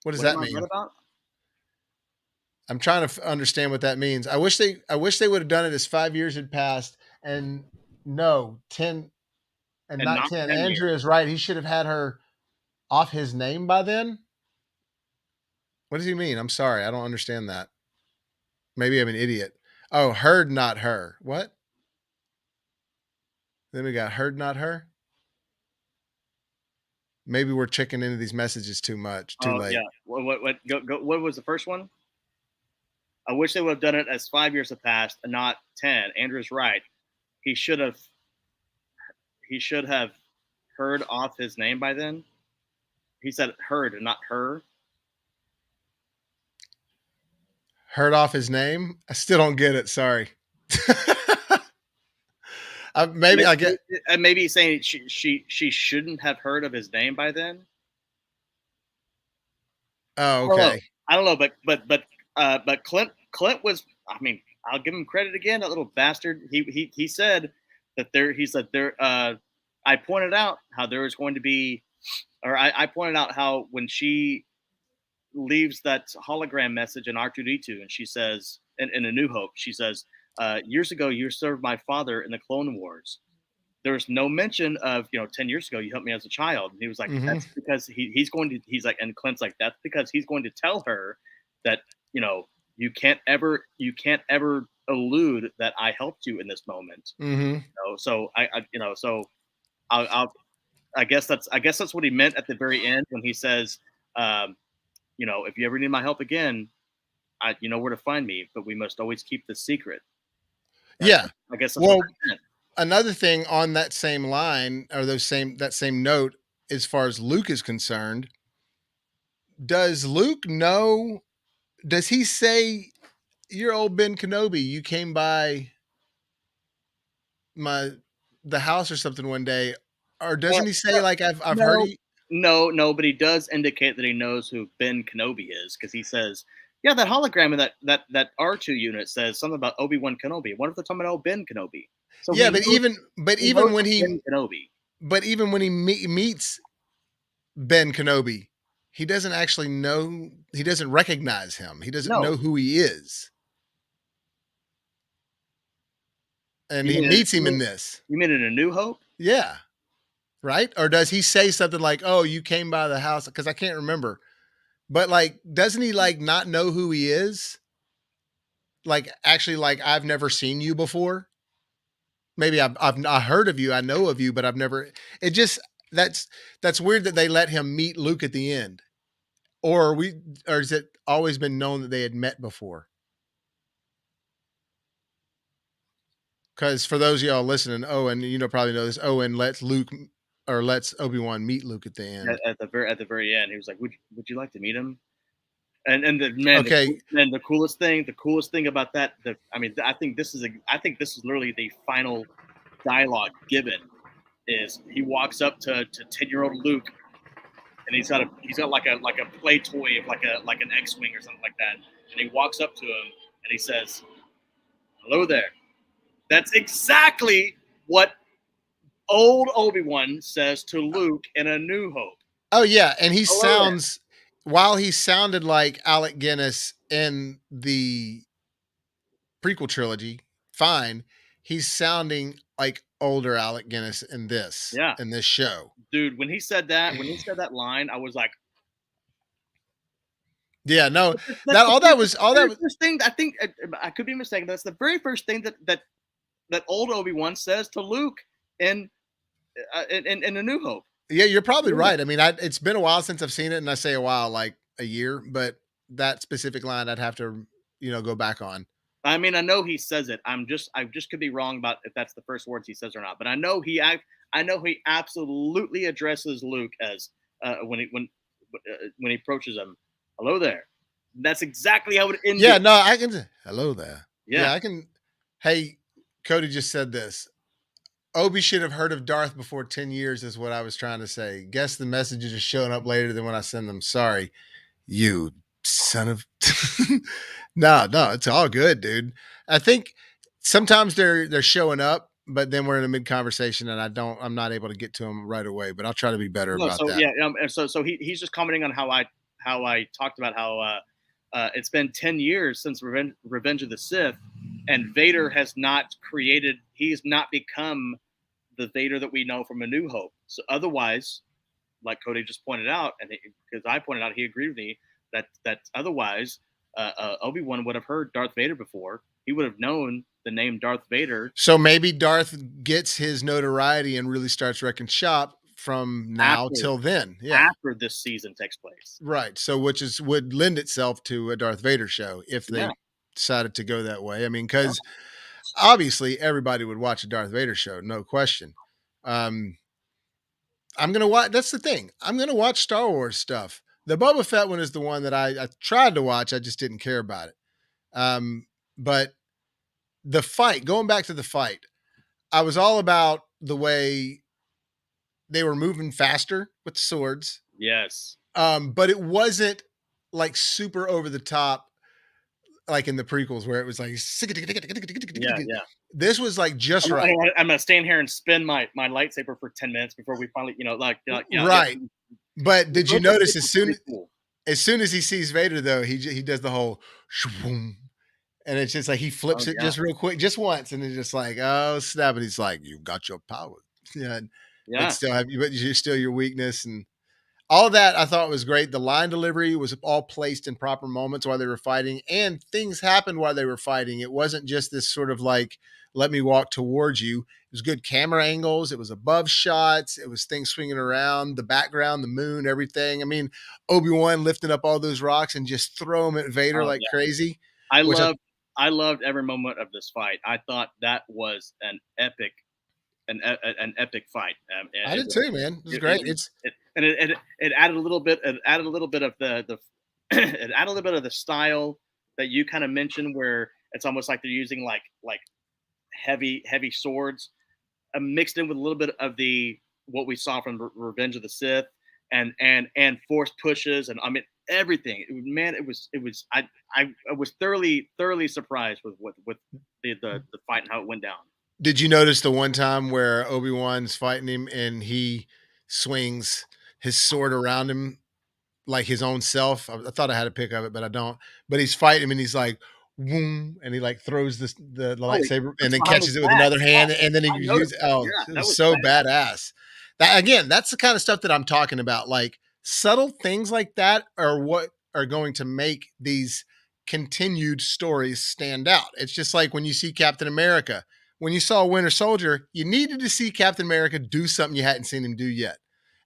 what does What am that I right mean? about? I'm trying to understand what that means. I wish they would have done it as 5 years had passed and no 10 and And not not 10. 10 years. Andrew is right; he should have had her off his name by then. What does he mean? I'm sorry, I don't understand that. Maybe I'm an idiot. Oh, heard, not her. What? Then we got heard, not her. Maybe we're checking into these messages too much, too Oh yeah. late. What was the first one? I wish they would have done it as 5 years have passed and not 10. Andrew's right. He should have he should have heard off his name by then. He said heard and not her. Heard off his name. I still don't get it. Sorry. Maybe I get. And maybe he's saying she shouldn't have heard of his name by then. Oh, I don't know. okay. I don't know, but Clint was. I mean, I'll give him credit again. That little bastard. He said that there. He said there. I pointed out how there was going to be, or I pointed out how when she leaves that hologram message in R2D2, and she says in A New Hope, she says, "Years ago, you served my father in the Clone Wars." There was no mention of 10 years ago you helped me as a child. And he was like, Mm-hmm. that's because he's like, and Clint's like, that's because he's going to tell her that you can't ever elude that I helped you in this moment. Mm-hmm. So I guess that's what he meant at the very end when he says, if you ever need my help again, you know where to find me, but we must always keep the secret. Yeah. I guess that's what Well, that meant. another thing on that same line or that same note, as far as Luke is concerned, does Luke know? Does he say, "You're old Ben Kenobi. You came by the house or something one day," or doesn't he say like, "I've heard No, he"? no, but he does indicate that he knows who Ben Kenobi is because he says, "Yeah, that hologram in that R2 unit says something about Obi-Wan Kenobi. What if they're talking about Ben Kenobi?" So Yeah, but even but he knows even when Ben Kenobi. meets Ben Kenobi, he doesn't actually know. He doesn't recognize him. He doesn't No, know who he is, and you he mean meets him in this. you mean in A New Hope? Yeah, right. Or does he say something like, "Oh, you came by the house"? Because I can't remember. But like, doesn't he like not know who he is? Like, actually, like I've never seen you before. Maybe I heard of you, I know of you, but I've never. It just that's weird that they let him meet Luke at the end. Or has it always been known that they had met before? Because for those of y'all listening, Owen, probably know this. Owen lets Obi-Wan meet Luke at the end. At the very end, he was like, "Would you like to meet him?" And Okay, the coolest thing about that, I think this is literally the final dialogue given is he walks up to 10-year-old Luke and he's got like a play toy of like an X-wing or something like that, and he walks up to him and he says, "Hello there." That's exactly what old Obi-Wan says to Luke in A New Hope. oh yeah, and Hello there. while he sounded like Alec Guinness in the prequel trilogy, fine. He's sounding like older Alec Guinness Yeah, in this show. dude. When he said that line, I was like, Yeah, no, that's the all that very was first thing. I think I could be mistaken. That's the very first thing that old Obi-Wan says to Luke in A New Hope. yeah, you're probably Yeah. right. I mean, it's been a while since I've seen it, and I say a while like a year, but that specific line I'd have to go back on. I mean, I know he says it. I just could be wrong about if that's the first words he says or not. But I know he absolutely addresses Luke as when he approaches him. Hello there. That's exactly how it ended. Yeah, no, I can say, hello there. Yeah. Yeah, I can. Hey, Cody just said this. Obi should have heard of Darth before 10 years, is what I was trying to say. Guess the messages are showing up later than when I send them. Sorry, you son of. No, it's all good, dude. I think sometimes they're showing up, but then we're in a mid conversation and I'm not able to get to them right away, but I'll try to be better No. about So that. yeah. And so he's just commenting on how I talked about how it's been 10 years since Revenge of the Sith, and Vader has not created. He's not become the Vader that we know from A New Hope. So otherwise, like Cody just pointed out, and because I pointed out, he agreed with me that otherwise Obi-Wan would have heard Darth Vader before. He would have known the name Darth Vader So maybe Darth gets his notoriety and really starts wrecking shop from now after till then. Yeah. after this season takes place. Right. So which is would lend itself to a Darth Vader show if Yeah, they decided to go that way. I mean, yeah, because obviously everybody would watch a Darth Vader show, no question. Um, I'm gonna watch. That's the thing. I'm gonna watch Star Wars stuff. The Boba Fett one is the one that I tried to watch. I just didn't care about it. But the fight, going back to the fight, I was all about the way they were moving faster with the swords. yes, But it wasn't like super over the top like in the prequels where it was like yeah, yeah. this was like just right. I'm gonna stand here and spin my lightsaber for 10 minutes before we finally, yeah. Right. But did you Those notice bits were pretty cool. as soon as he sees Vader though, he does the whole shboom, and it's just like he Oh flips it yeah, just real quick, just once, and it's just like, oh snap, and he's like, you got your power. Yeah, but yeah. you're still your weakness, and all of that I thought was great. The line delivery was all placed in proper moments while they were fighting, and things happened while they were fighting. It wasn't just this sort of like, let me walk towards you. It was good camera angles. It was above shots. It was things swinging around, the background, the moon, everything. I mean, Obi-Wan lifting up all those rocks and just throw them at Vader Oh like yeah. crazy, I which I, loved I loved every moment of this fight. I thought that was an epic fight. I did too, man. It was great. It's It added a little bit. It added a little bit of the it added a little bit of the style that you kind of mentioned, where it's almost like they're using like heavy swords, mixed in with a little bit of the what we saw from Revenge of the Sith, and force pushes, and I mean everything. Man, I was thoroughly surprised with the fight and how it went down. Did you notice the one time where Obi-Wan's fighting him and he swings his sword around him like his own self? I thought I had a pic of it, but I don't. But he's fighting him and he's like, "Boom," and he like throws the Oh, he lightsaber and puts then behind his catches it with back. another hand, and then he I noticed. uses. Oh, Yeah, it that was was so bad. badass. That again, that's the kind of stuff that I'm talking about. Like subtle things like that are what are going to make these continued stories stand out. It's just like when you see Captain America. When you saw Winter Soldier, you needed to see Captain America do something you hadn't seen him do yet.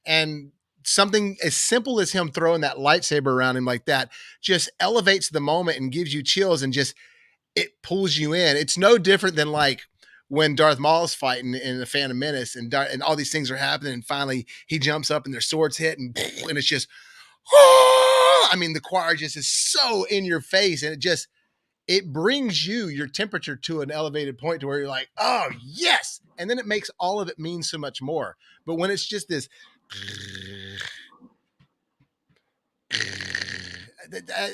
And something as simple as him throwing that lightsaber around him like that just elevates the moment and gives you chills and just it pulls you in. It's no different than like when Darth Maul's fighting in the Phantom Menace and all these things are happening and finally he jumps up and their swords hit and it's just I mean the choir just is so in your face and it brings your temperature to an elevated point to where you're like, oh yes, and then it makes all of it mean so much more. But when it's just this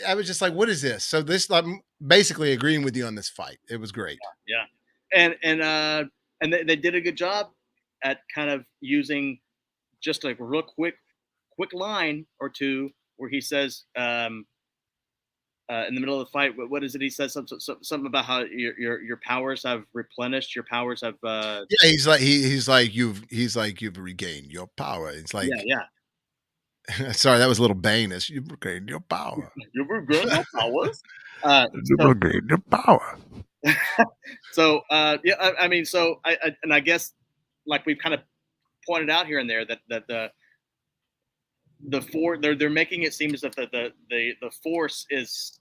I was just like, what is this? So this, I'm basically agreeing with you on this fight. It was great. Yeah, and they did a good job at kind of using just a real quick line or two where he says in the middle of the fight, what is it? He says something about how your powers have replenished, your powers have Yeah, he's like you've regained your power. It's yeah, like yeah. sorry, that was a little Bane-ish. You've regained your power. You've regained your powers. Uh, You've so regained your power. yeah, I mean, so I guess like we've kind of pointed out here and there that they're making it seem as if the force is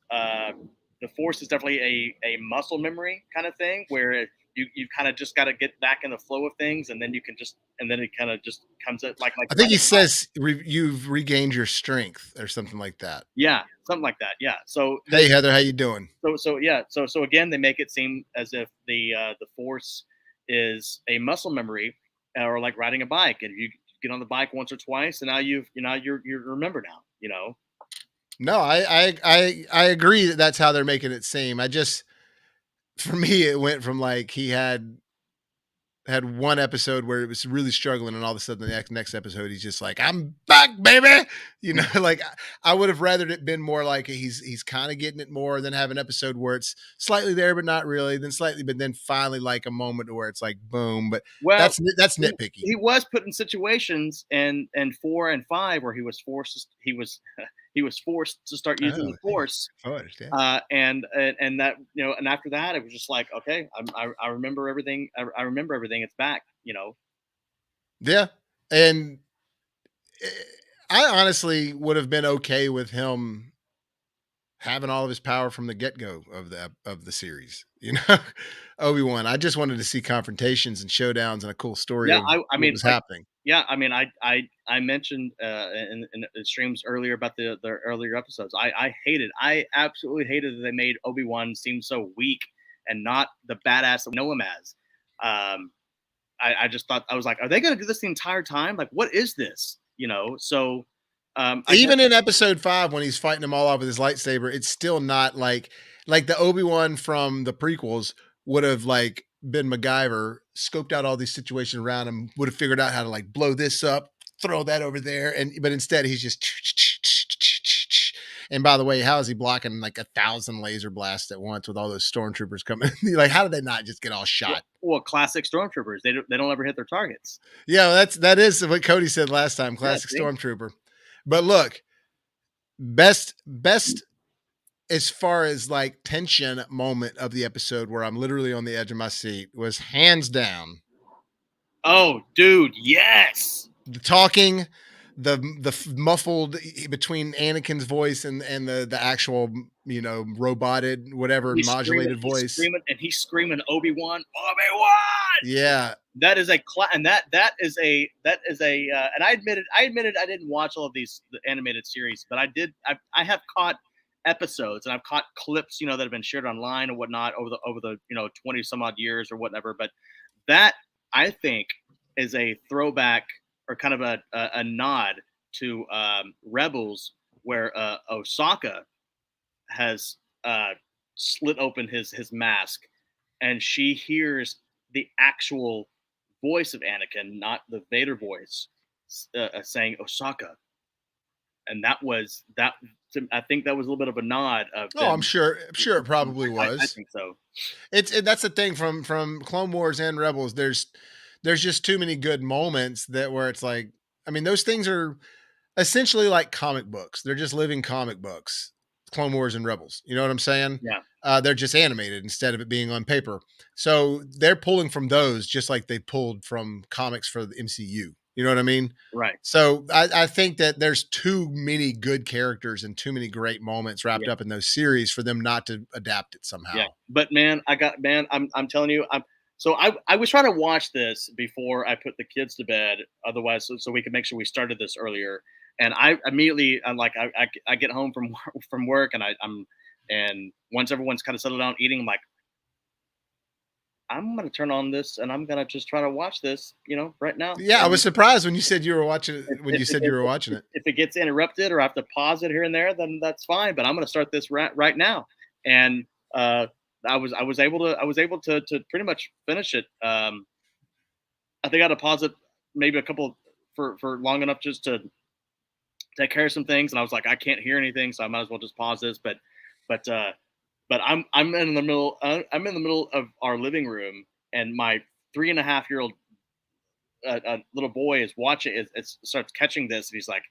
the Force is definitely a muscle memory kind of thing where you kind of just got to get back in the flow of things, and then you can just and then it kind of just comes at like I think he riding a bike. says you've regained your strength or something like that. Yeah, something like that. Yeah. So Hey Heather, how you doing? so yeah. So again, they make it seem as if the Force is a muscle memory, or like riding a bike, and you get on the bike once or twice, and now you're remember now. You know. No, I agree that that's how they're making it seem. I just for me it went from like he had one episode where it was really struggling, and all of a sudden the next episode he's just like, I'm back, baby. You know, like I would have rathered it been more like he's kind of getting it more than have an episode where it's slightly there but not really, then slightly, but then finally like a moment where it's like boom. But Well, that's nitpicky. he was put in situations and 4 and 5 where he was forced he was forced to start using Oh, the hey. Force. Oh, I understand. And that and after that it was just like, okay, I remember everything. I remember everything. It's back. Yeah. And eh, I honestly would have been okay with him having all of his power from the get-go of the series. You know, Obi-Wan. I just wanted to see confrontations and showdowns and a cool story Yeah, of I what mean, was like, happening. yeah, I mean, I mentioned in the streams earlier about the earlier episodes. I absolutely hated that they made Obi-Wan seem so weak and not the badass that we know him as. Um, I just thought, I was like, are they going to do this the entire time? Like, what is this? So I guess Even in episode 5 when he's fighting them all off with his lightsaber, it's still not like the Obi-Wan from the prequels would have like been MacGyver, scoped out all these situations around him, would have figured out how to like blow this up, throw that over there, and but instead he's just and by the way, how is he blocking like 1,000 laser blasts at once with all those stormtroopers coming? Like, how did they not just get all shot? well, classic stormtroopers. They don't ever hit their targets. Yeah, well, that is what Cody said last time. Yeah, Classic see? stormtrooper. But look, best as far as like tension moment of the episode where I'm literally on the edge of my seat was hands down Oh, dude, yes. the talking, the muffled between Anakin's voice and the actual roboted whatever modulated voice. He's screaming Obi-Wan. Yeah. That is and that is a and I admitted I didn't watch all of these the animated series, but I have caught episodes and I've caught clips that have been shared online or whatnot over the 20 some odd years or whatever. But that, I think, is a throwback or kind of a nod to Rebels, where Osaka has slit open his mask, and she hears the actual voice of Anakin, not the Vader voice, saying Osaka, and that was that. I think that was a little bit of a nod of Oh, I'm them. sure. I'm sure it probably I was. think so. That's the thing from Clone Wars and Rebels. There's just too many good moments that where it's like, I mean, those things are essentially like comic books. They're just living comic books. Clone Wars and Rebels. You know what I'm saying? Yeah. They're just animated instead of it being on paper. So they're pulling from those just like they pulled from comics for the MCU. You know what I mean? Right. So I think that there's too many good characters and too many great moments wrapped Yeah. up in those series for them not to adapt it Yeah. somehow. But man, I'm telling you, I was trying to watch this before I put the kids to bed, otherwise, so we could make sure we started this earlier. And I immediately, I'm like, I get home from from work, and and once everyone's kind of settled down eating, I'm like, I'm gonna turn on this and I'm gonna just try to watch this, right now. Yeah, I And was surprised when you said you were watching if, it when if, you said you if, were watching it. if it gets interrupted or I have to pause it here and there, then that's fine. But I'm gonna start this right now. And I was able to pretty much finish it. I think I had to pause it maybe a couple for long enough just to take care of some things, and I was like, I can't hear anything, so I might as well just pause this. But I'm in the middle. I'm in the middle of our living room, and my 3.5-year-old little boy is watching. It starts catching this, and he's like,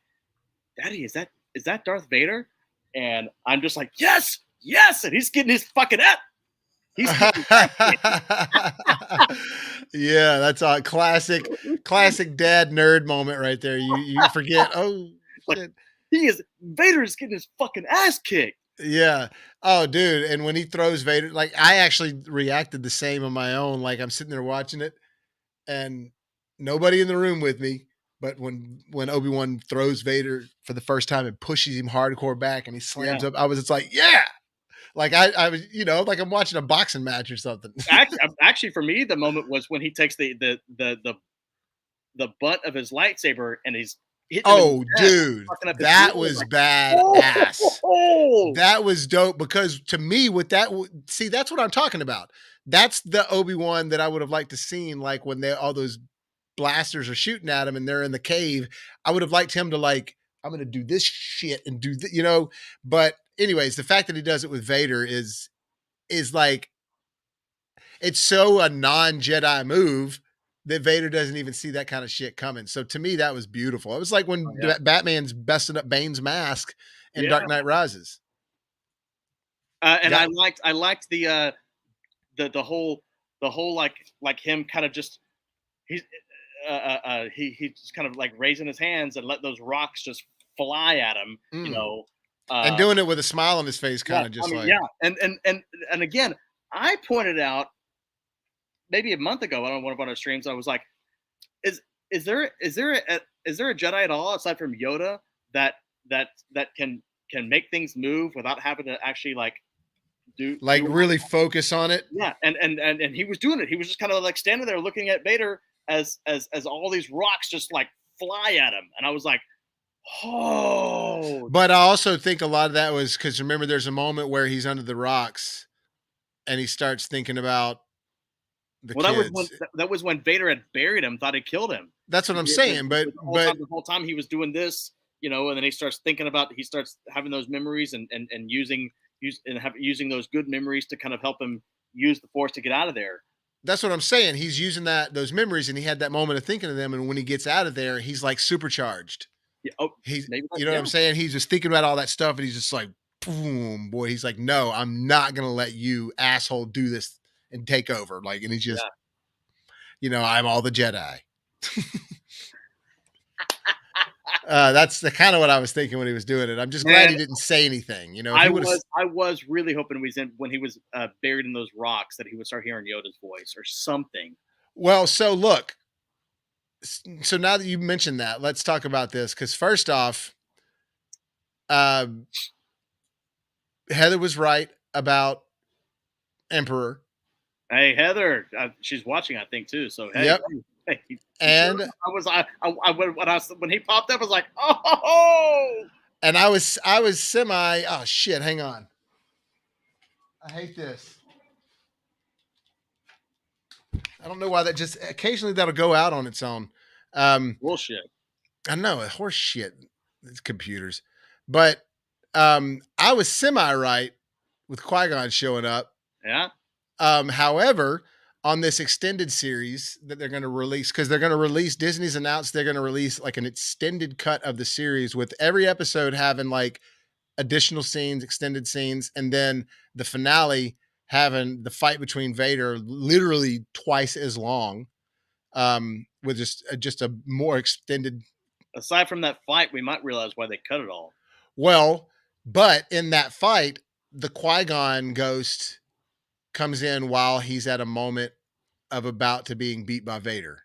"Daddy, is that Darth Vader?" And I'm just like, "Yes, yes!" And he's getting his fucking ass. He's getting Yeah, that's a classic dad nerd moment right there. You forget, oh like shit. Vader is getting his fucking ass kicked. Yeah. Oh, dude. And when he throws Vader, like I actually reacted the same on my own. Like I'm sitting there watching it and nobody in the room with me. But when Obi-Wan throws Vader for the first time and pushes him hardcore back and he slams Yeah. up, I was just like, yeah. Like I was, like I'm watching a boxing match or something. Actually, for me, the moment was when he takes the butt of his lightsaber and he's hitting him in the Oh, chest, dude, fucking up his that breathing. was Like, oh, badass. oh, That was dope because to me, with that, see, that's what I'm talking about. That's the Obi-Wan that I would have liked to seen, like when they all those blasters are shooting at him and they're in the cave. I would have liked him to like, I'm gonna do this shit and do But anyways, the fact that he does it with Vader is like it's so a non-Jedi move that Vader doesn't even see that kind of shit coming. So to me, that was beautiful. It was like oh when yeah, Batman's besting up Bane's mask in yeah. Dark Knight Rises. And Got I liked the whole like him kind of just he's he just kind of like raising his hands and let those rocks just fly at him. mm. And Uh, doing it with a smile on his face, yeah, kind of I just mean, like, yeah, and again, I pointed out maybe a month ago on one of our streams. I was like, is is there a Jedi at all aside from Yoda that that can make things move without having to actually like do really focus on it. yeah, and he was doing it. He was just kind of like standing there looking at Vader as all these rocks just like fly at him, and I was like, oh, But I also think a lot of that was because remember, there's a moment where he's under the rocks and he starts thinking about the well, that was when kids. Vader had buried him, thought he killed him. That's what I'm saying. But The whole time he was doing this, and then he starts having those memories and using those good memories to kind of help him use the force to get out of there. that's what I'm saying. He's using those memories, and he had that moment of thinking of them. And when he gets out of there, he's like supercharged. Yeah, oh, He's, maybe that, you know what yeah, I'm saying? He's just thinking about all that stuff, and he's just like, boom, boy. He's like, no, I'm not gonna let you asshole do this and take over. Like, and he's just, yeah. I'm all the Jedi. That's the kind of what I was thinking when he was doing it. I'm just glad Man, he didn't say anything. If I he would have, was I was really hoping when he was buried in those rocks that he would start hearing Yoda's voice or something. well, so look, so now that you mentioned that, let's talk about this. Because first off, uh, Heather was right about Emperor. Hey Heather, she's watching, I think too. So hey, Yep, you sure? and When he popped up, I was like, oh, I was semi. Oh shit! Hang on. I hate this. I don't know why that just occasionally that'll go out on its own. Um, bullshit. I know horse shit. It's computers, but I was semi right with Qui Gon showing up. Yeah, However, on this extended series that they're going to release, because they're going to release, Disney's announced they're going to release like an extended cut of the series with every episode having like additional scenes, extended scenes, and then the finale having the fight between Vader literally twice as long, with just a more extended. aside from that fight, we might realize why they cut it all. Well, but in that fight, the Qui Gon ghost comes in while he's at a moment of about to being beat by Vader.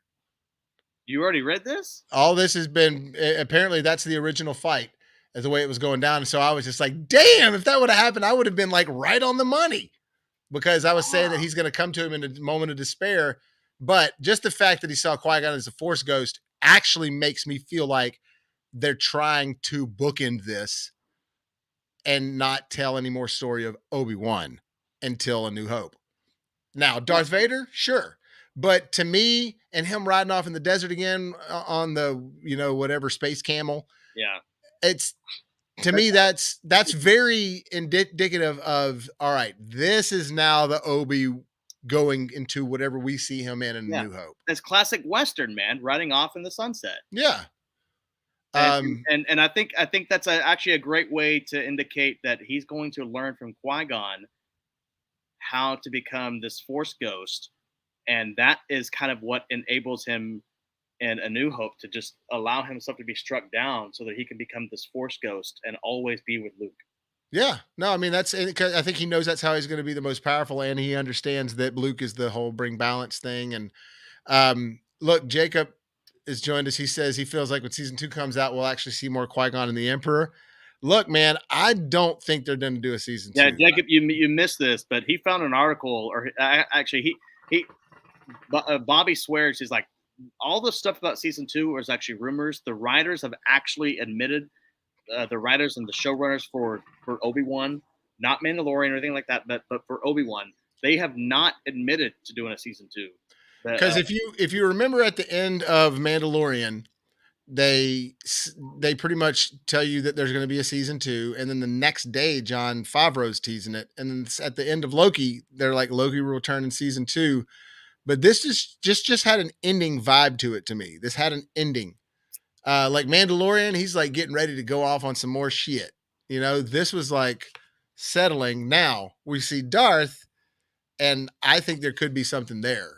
You already read this? All this has been apparently that's the original fight as the way it was going down. And so I was just like, damn, if that would have happened, I would have been like right on the money because I was saying that he's going to come to him in a moment of despair. But just the fact that he saw Qui-Gon as a Force ghost actually makes me feel like they're trying to bookend this and not tell any more story of Obi-Wan until A New Hope. Now, Darth Vader, sure. But to me, and him riding off in the desert again on the, whatever space camel, Yeah. it's to me that's very indicative of all right, this is now the Obi going into whatever we see him in Yeah. New Hope. It's classic Western, man, riding off in the sunset. Yeah. And Um, and I think that's actually a great way to indicate that he's going to learn from Qui-Gon how to become this Force ghost, and that is kind of what enables him in A New Hope to just allow himself to be struck down so that he can become this Force ghost and always be with Luke. Yeah. No, I mean, that's, 'cause I think he knows that's how he's going to be the most powerful. And he understands that Luke is the whole bring balance thing. And look, Jacob has joined us. He says he feels like when season 2 comes out, we'll actually see more Qui-Gon and the Emperor. Look, man, I don't think they're going to do a season Yeah, 2. Jacob, you missed this, but he found an article, or actually he Bobby swears he's like all the stuff about season 2 is actually rumors. The writers have actually admitted, the writers and the showrunners for Obi-Wan, not Mandalorian or anything like that, but for Obi-Wan, they have not admitted to doing a season 2. Because if you remember at the end of Mandalorian, they they pretty much tell you that there's going to be a season 2, and then the next day John Favreau's teasing it, and then at the end of Loki they're like Loki will return in season 2. But this is just had an ending vibe to it. To me, this had an ending, like Mandalorian, he's like getting ready to go off on some more shit. This was like settling. Now we see Darth, and I think there could be something there.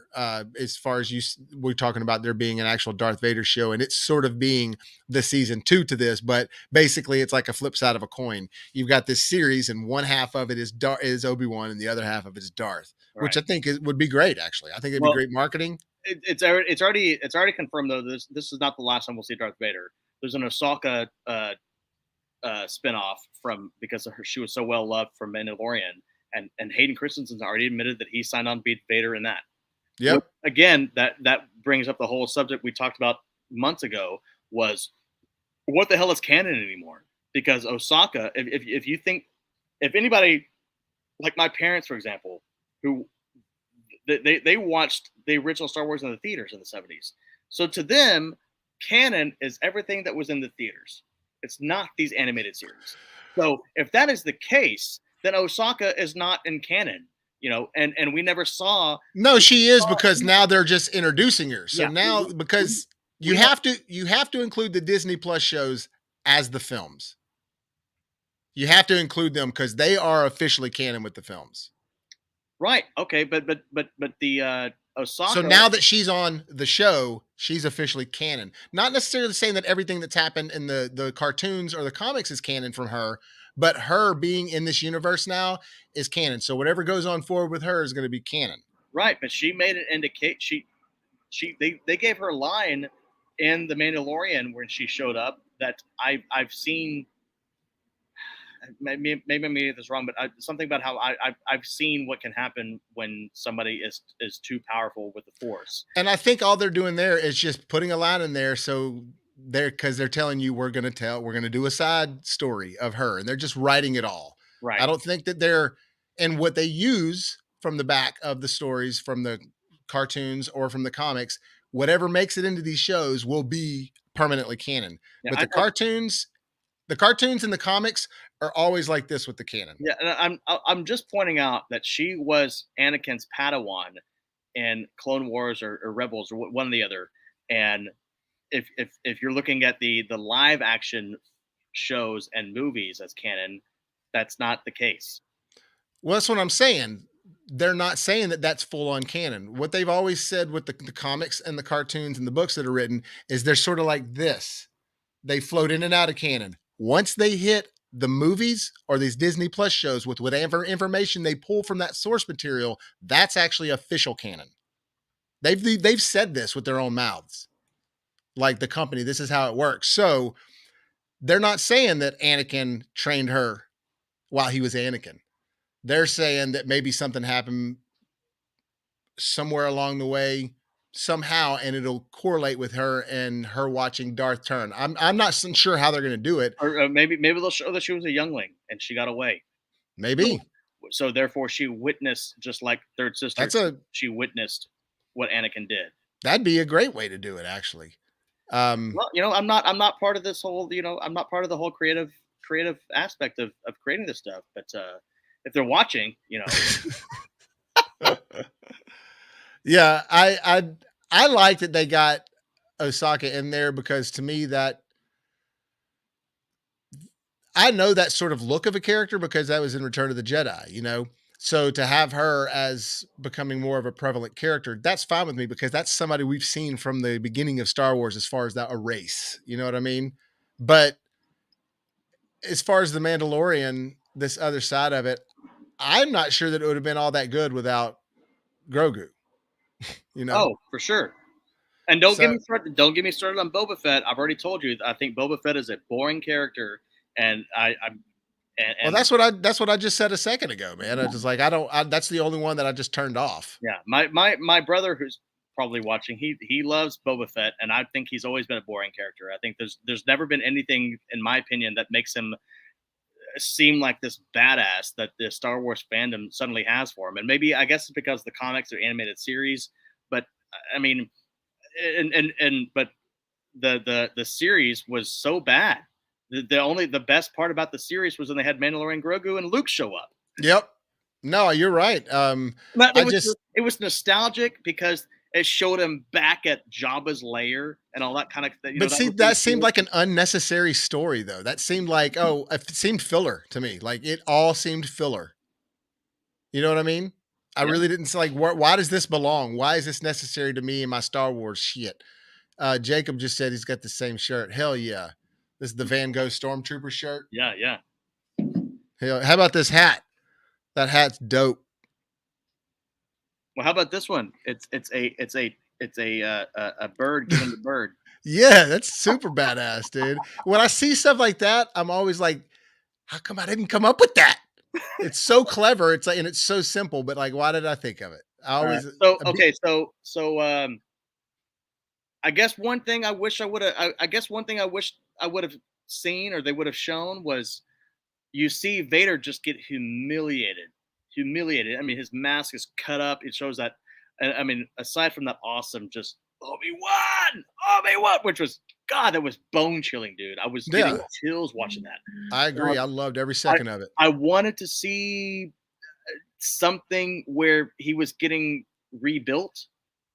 As far as we're talking about there being an actual Darth Vader show, and it's sort of being the season 2 to this, but basically it's like a flip side of a coin. You've got this series, and one half of it is Obi-Wan, and the other half of it is Darth, which right. I think would be great. Actually, I think it'd be Well, great marketing. it's already confirmed though. This is not the last time we'll see Darth Vader. There's an Ahsoka spinoff from because she was so well loved from Mandalorian, and Hayden Christensen's already admitted that he signed on to be Vader in that. Yep. Again, that brings up the whole subject we talked about months ago, was what the hell is canon anymore? Because Osaka, if you think, if anybody like my parents, for example, who they watched the original Star Wars in the theaters in the 70s, so to them, canon is everything that was in the theaters. It's not these animated series. So if that is the case, then Osaka is not in canon, and we never saw. No, she is, because now they're just introducing her. So Yeah, now, because you we know, have to include the Disney Plus shows as the films. You have to include them because they are officially canon with the films. right? Okay, but the So Osaka, now that she's on the show, she's officially canon. Not necessarily saying that everything that's happened in the cartoons or the comics is canon from her, but her being in this universe now is canon. So whatever goes on forward with her is going to be canon. right? But she made it indicate they gave her a line in the Mandalorian when she showed up that I've seen. Maybe I made this wrong, but something about how I've seen what can happen when somebody is too powerful with the Force. And I think all they're doing there is just putting a line in there, so because they're telling you we're going to do a side story of her, and they're just writing it all. Right. I don't think that and what they use from the back of the stories from the cartoons or from the comics, whatever makes it into these shows will be permanently canon. Yeah, But the cartoons and the comics are always like this with the canon. yeah. And I'm just pointing out that she was Anakin's Padawan in Clone Wars or Rebels or one or the other. And if you're looking at the live action shows and movies as canon, that's not the case. Well, that's what I'm saying. They're not saying that that's full on canon. What they've always said with the comics and the cartoons and the books that are written is they're sort of like this. They float in and out of canon. Once they hit the movies or these Disney Plus shows with whatever information they pull from that source material, that's actually official canon. They've said this with their own mouths. Like the company, this is how it works. So they're not saying that Anakin trained her while he was Anakin. They're saying that maybe something happened somewhere along the way somehow, and it'll correlate with her and her watching Darth turn. I'm not sure how they're going to do it. Or maybe they'll show that she was a youngling and she got away. Maybe So therefore, she witnessed, just like Third Sister. She witnessed what Anakin did. That'd be a great way to do it, actually. Well, I'm not part of this whole. I'm not part of the whole creative aspect of creating this stuff. But if they're watching, yeah, I like that they got Osaka in there, because to me that I know that sort of look of a character because that was in Return of the Jedi. So to have her as becoming more of a prevalent character, that's fine with me, because that's somebody we've seen from the beginning of Star Wars as far as that a race. You know what I mean? But as far as the Mandalorian, this other side of it, I'm not sure that it would have been all that good without Grogu, you know? Oh, for sure. And don't get So me started. Don't get me started on Boba Fett. I've already told you. I think Boba Fett is a boring character, and I'm well, and that's what I just said a second ago, man. I just like that's the only one that I just turned off. yeah, my brother who's probably watching, he loves Boba Fett, and I think he's always been a boring character. I think there's never been anything, in my opinion, that makes him seem like this badass that the Star Wars fandom suddenly has for him. And maybe I guess it's because the comics are animated series, but I mean, but the series was so bad. The best part about the series was when they had Mandalorian Grogu and Luke show up. Yep. No, you're right. But I just it was nostalgic because it showed him back at Jabba's lair and all that kind of thing. You know, but that see, was really that seemed cool. like an unnecessary story though. That seemed like, oh, it seemed filler to me. Like it all seemed filler. You know what I mean? I Yeah, really didn't like why does this belong? Why is this necessary to me in my Star Wars shit? Jacob just said he's got the same shirt. Hell yeah. This is the Van Gogh Stormtrooper shirt. yeah, yeah. Hell, how about this hat? That hat's dope. Well, how about this one? It's a bird giving the bird. Yeah, that's super badass, dude. When I see stuff like that, I'm always like, how come I didn't come up with that? It's so clever. It's like, and it's so simple, but like, why did I think of it? I All right. always, So a bit- okay, I guess one thing I wish I would have. I guess one thing I wish I would have seen or they would have shown was you see Vader just get humiliated, humiliated. I mean, his mask is cut up. It shows that. And I mean, aside from that awesome, just Obi-Wan, which was God, that was bone chilling, dude. I was getting yeah, chills watching that. I Uh, agree. I loved every I second of it. I wanted to see something where he was getting rebuilt.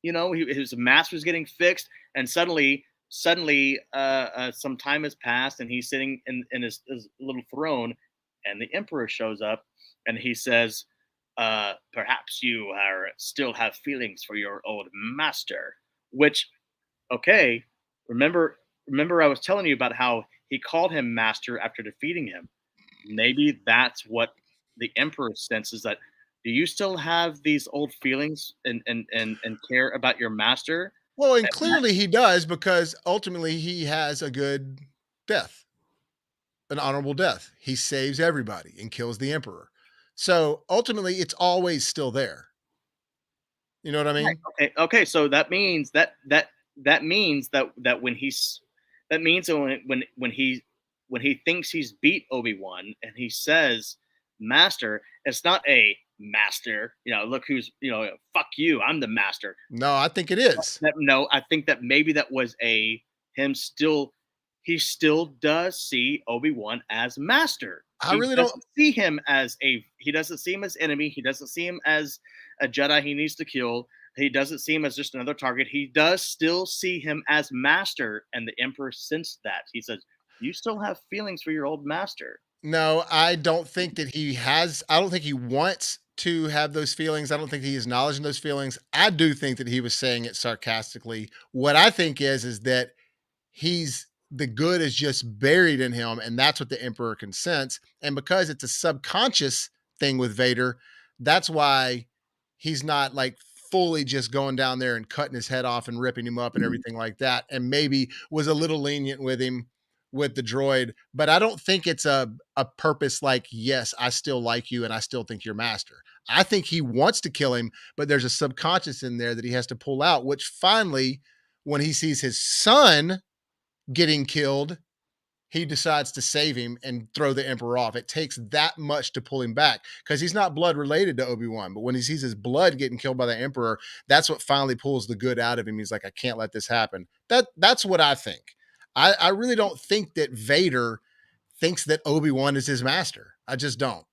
You know, his mask was getting fixed, and suddenly, some time has passed, and he's sitting in his little throne, and the Emperor shows up, and he says, "Perhaps you are still have feelings for your old master." Which, okay, remember, I was telling you about how he called him master after defeating him. Maybe that's what the Emperor senses that. Do you still have these old feelings and care about your master? Well, and clearly he does because ultimately he has a good death, an honorable death. He saves everybody and kills the emperor. So ultimately, it's always still there. You know what I Right. mean? Okay. So that means that when he's that means that when he thinks he's beat Obi-Wan and he says master, it's not a master. You know, look who's fuck you. I'm the master. No, I think it is. No, I think that maybe that was a him still. He still does see Obi-Wan as master. I really don't. He doesn't see him as enemy. He doesn't see him as a Jedi he needs to kill. He doesn't see him as just another target. He does still see him as master, and the Emperor sensed that. He says, "You still have feelings for your old master." No, I don't think that he has. I don't think he wants to have those feelings. I don't think he is acknowledging those feelings. I do think that he was saying it sarcastically. What I think is that he's the good is just buried in him, and that's what the emperor can sense. And because it's a subconscious thing with Vader, that's why he's not like fully just going down there and cutting his head off and ripping him up and everything like that, and maybe was a little lenient with him with the droid. But I don't think it's a purpose like, yes, I still like you and I still think you're master. I think he wants to kill him, but there's a subconscious in there that he has to pull out, which finally, when he sees his son getting killed, he decides to save him and throw the emperor off. It takes that much to pull him back because he's not blood related to Obi-Wan. But when he sees his blood getting killed by the emperor, that's what finally pulls the good out of him. He's like, I can't let this happen. That's what I think. I really don't think that Vader thinks that Obi-Wan is his master. I just don't.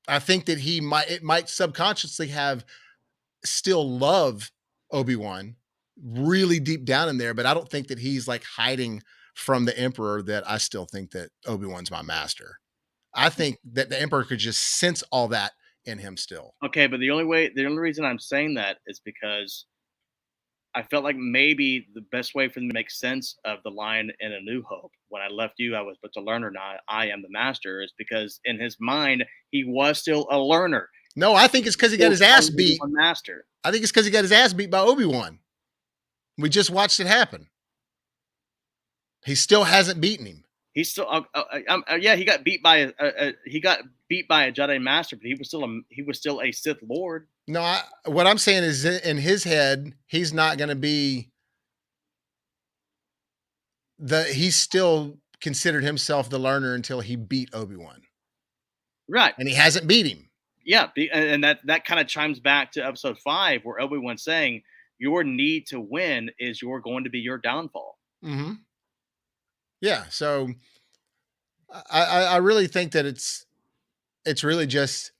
I think that it might subconsciously have still love Obi-Wan really deep down in there, but I don't think that he's like hiding from the Emperor that I still think that Obi-Wan's my master. I think that the Emperor could just sense all that in him still. Okay, but the only reason I'm saying that is because I felt like maybe the best way for them to make sense of the line in A New Hope, when I left you, I was but to learner, now I am the master, is because in his mind, he was still a learner. No, I think it's because he got his ass beat. Master. I think it's because he got his ass beat by Obi-Wan. We just watched it happen. He still hasn't beaten him. He's still, yeah, he got beat by a Jedi Master, but he was still a Sith Lord. No, what I'm saying is in his head, he's not going to be he's still considered himself the learner until he beat Obi-Wan. Right. And he hasn't beat him. Yeah. And that kind of chimes back to episode 5, where Obi-Wan's saying, your need to win is going to be your downfall. Mm-hmm. Yeah. So I really think that it's really just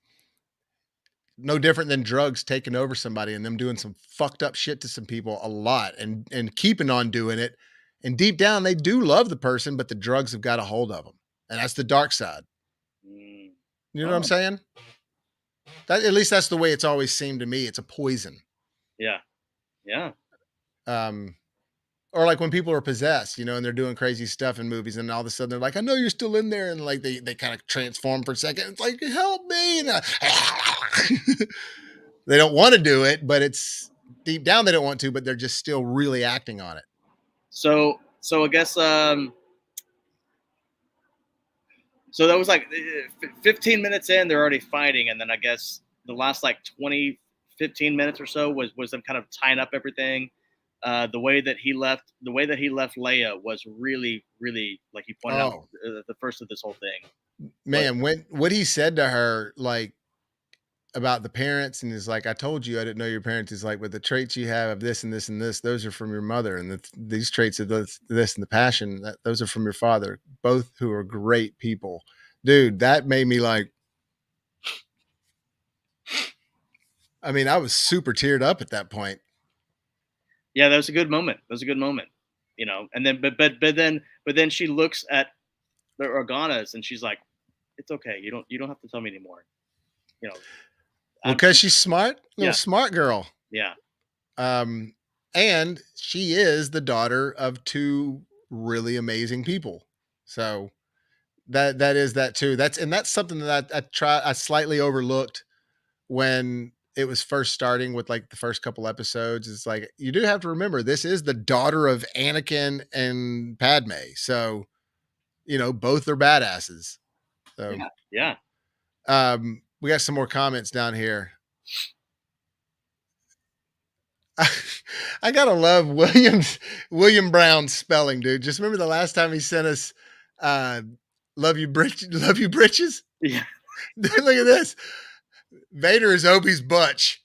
no different than drugs taking over somebody and them doing some fucked up shit to some people a lot and keeping on doing it. And deep down, they do love the person, but the drugs have got a hold of them. And that's the dark side. You know what I'm saying? At least that's the way it's always seemed to me. It's a poison. Yeah. Yeah. Or like when people are possessed, and they're doing crazy stuff in movies, and all of a sudden they're like, I know you're still in there. And like they kind of transform for a second. It's like, help me. And they don't want to do it, but it's deep down they don't want to, but they're just still really acting on it. So I guess so that was like 15 minutes in, they're already fighting, and then I guess the last like 15 minutes or so was them kind of tying up everything. The way that he left Leia was really, really, like you pointed out, the first of this whole thing. Man, what he said to her, like, about the parents, and is like, I told you I didn't know your parents. Is like, but the traits you have of this and this and this, those are from your mother, and these traits of this and the passion, those are from your father, both who are great people. Dude, that made me like, I mean, I was super teared up at that point. Yeah, that was a good moment. And then, but then she looks at the Organas and she's like, it's okay. You don't have to tell me anymore. Because she's smart, smart girl. Yeah. And she is the daughter of two really amazing people. So that is that too. That's something that I slightly overlooked when it was first starting with like the first couple episodes. It's like, you do have to remember, this is the daughter of Anakin and Padme. So, both are badasses. So yeah. We got some more comments down here. I gotta love William Brown's spelling, dude. Just remember the last time he sent us love you britches. Yeah. Look at this. Vader is Obi's butch.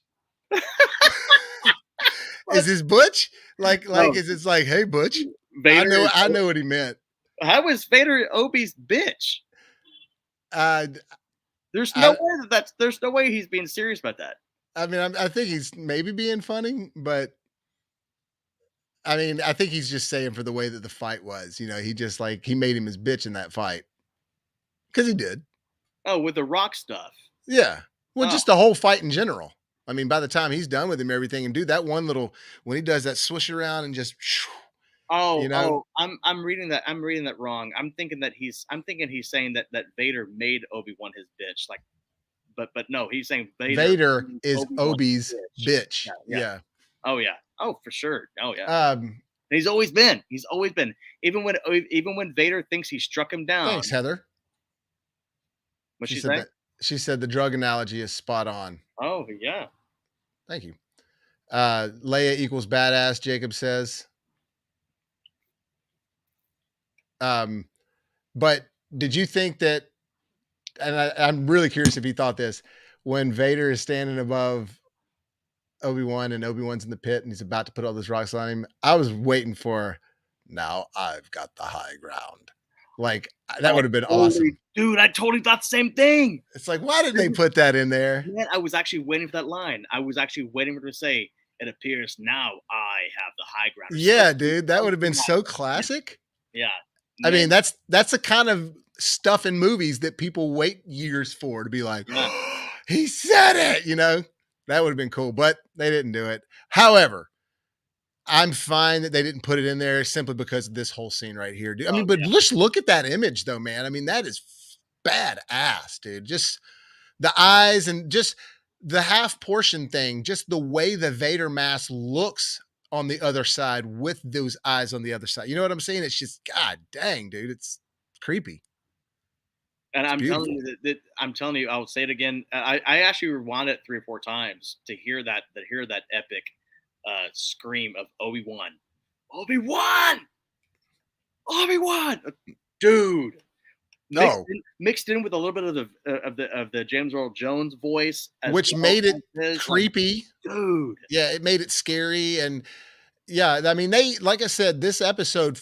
Is his butch? Like no. Is it like, hey butch? Vader I know what he meant. How is Vader Obi's bitch? There's no way he's being serious about that. I mean, I think he's maybe being funny, but I mean, I think he's just saying for the way that the fight was. He just he made him his bitch in that fight. Because he did. Oh, with the rock stuff. Yeah. Well, just the whole fight in general. I mean, by the time he's done with him, everything, and dude, that one little, when he does that swish around and just, I'm reading that. I'm reading that wrong. I'm thinking he's saying that Vader made Obi-Wan his bitch. Like, but no, he's saying Vader is Obi's bitch. Yeah. Oh yeah. Oh, for sure. Oh yeah. He's always been. Even when Vader thinks he struck him down. Thanks, Heather. What'd she say? She said the drug analogy is spot on. Oh yeah. Thank you. Leia equals badass, Jacob says. But did you think that, and I'm really curious if you thought this, when Vader is standing above Obi-Wan and Obi-Wan's in the pit and he's about to put all those rocks on him, I was waiting for, now I've got the high ground. Like, that would have been awesome. Dude, I totally thought the same thing. It's like, why did they put that in there? Man, I was actually waiting for that line. I was actually waiting for her to say, it appears now I have the high ground. Yeah, dude, that would have been so classic. Yeah. I mean, that's the kind of stuff in movies that people wait years for to be like, oh, he said it, That would have been cool, but they didn't do it. However, I'm fine that they didn't put it in there simply because of this whole scene right here, dude. I Oh mean, but just look at that image though, man. I mean, that is badass, dude. Just the eyes and just the half portion thing, just the way the Vader mask looks on the other side with those eyes on the other side. You know what I'm saying? It's just god dang, dude. It's creepy. And It's I'm telling beautiful. you that I'm telling you, I'll say it again. I actually rewound it 3 or 4 times to hear that epic scream of Obi-Wan. Obi-Wan! Obi-Wan! Dude, Oh, mixed in with a little bit of the James Earl Jones voice as which well made it as his, like, creepy. dude. Yeah, it made it scary. And yeah, I mean, they, like I said, this episode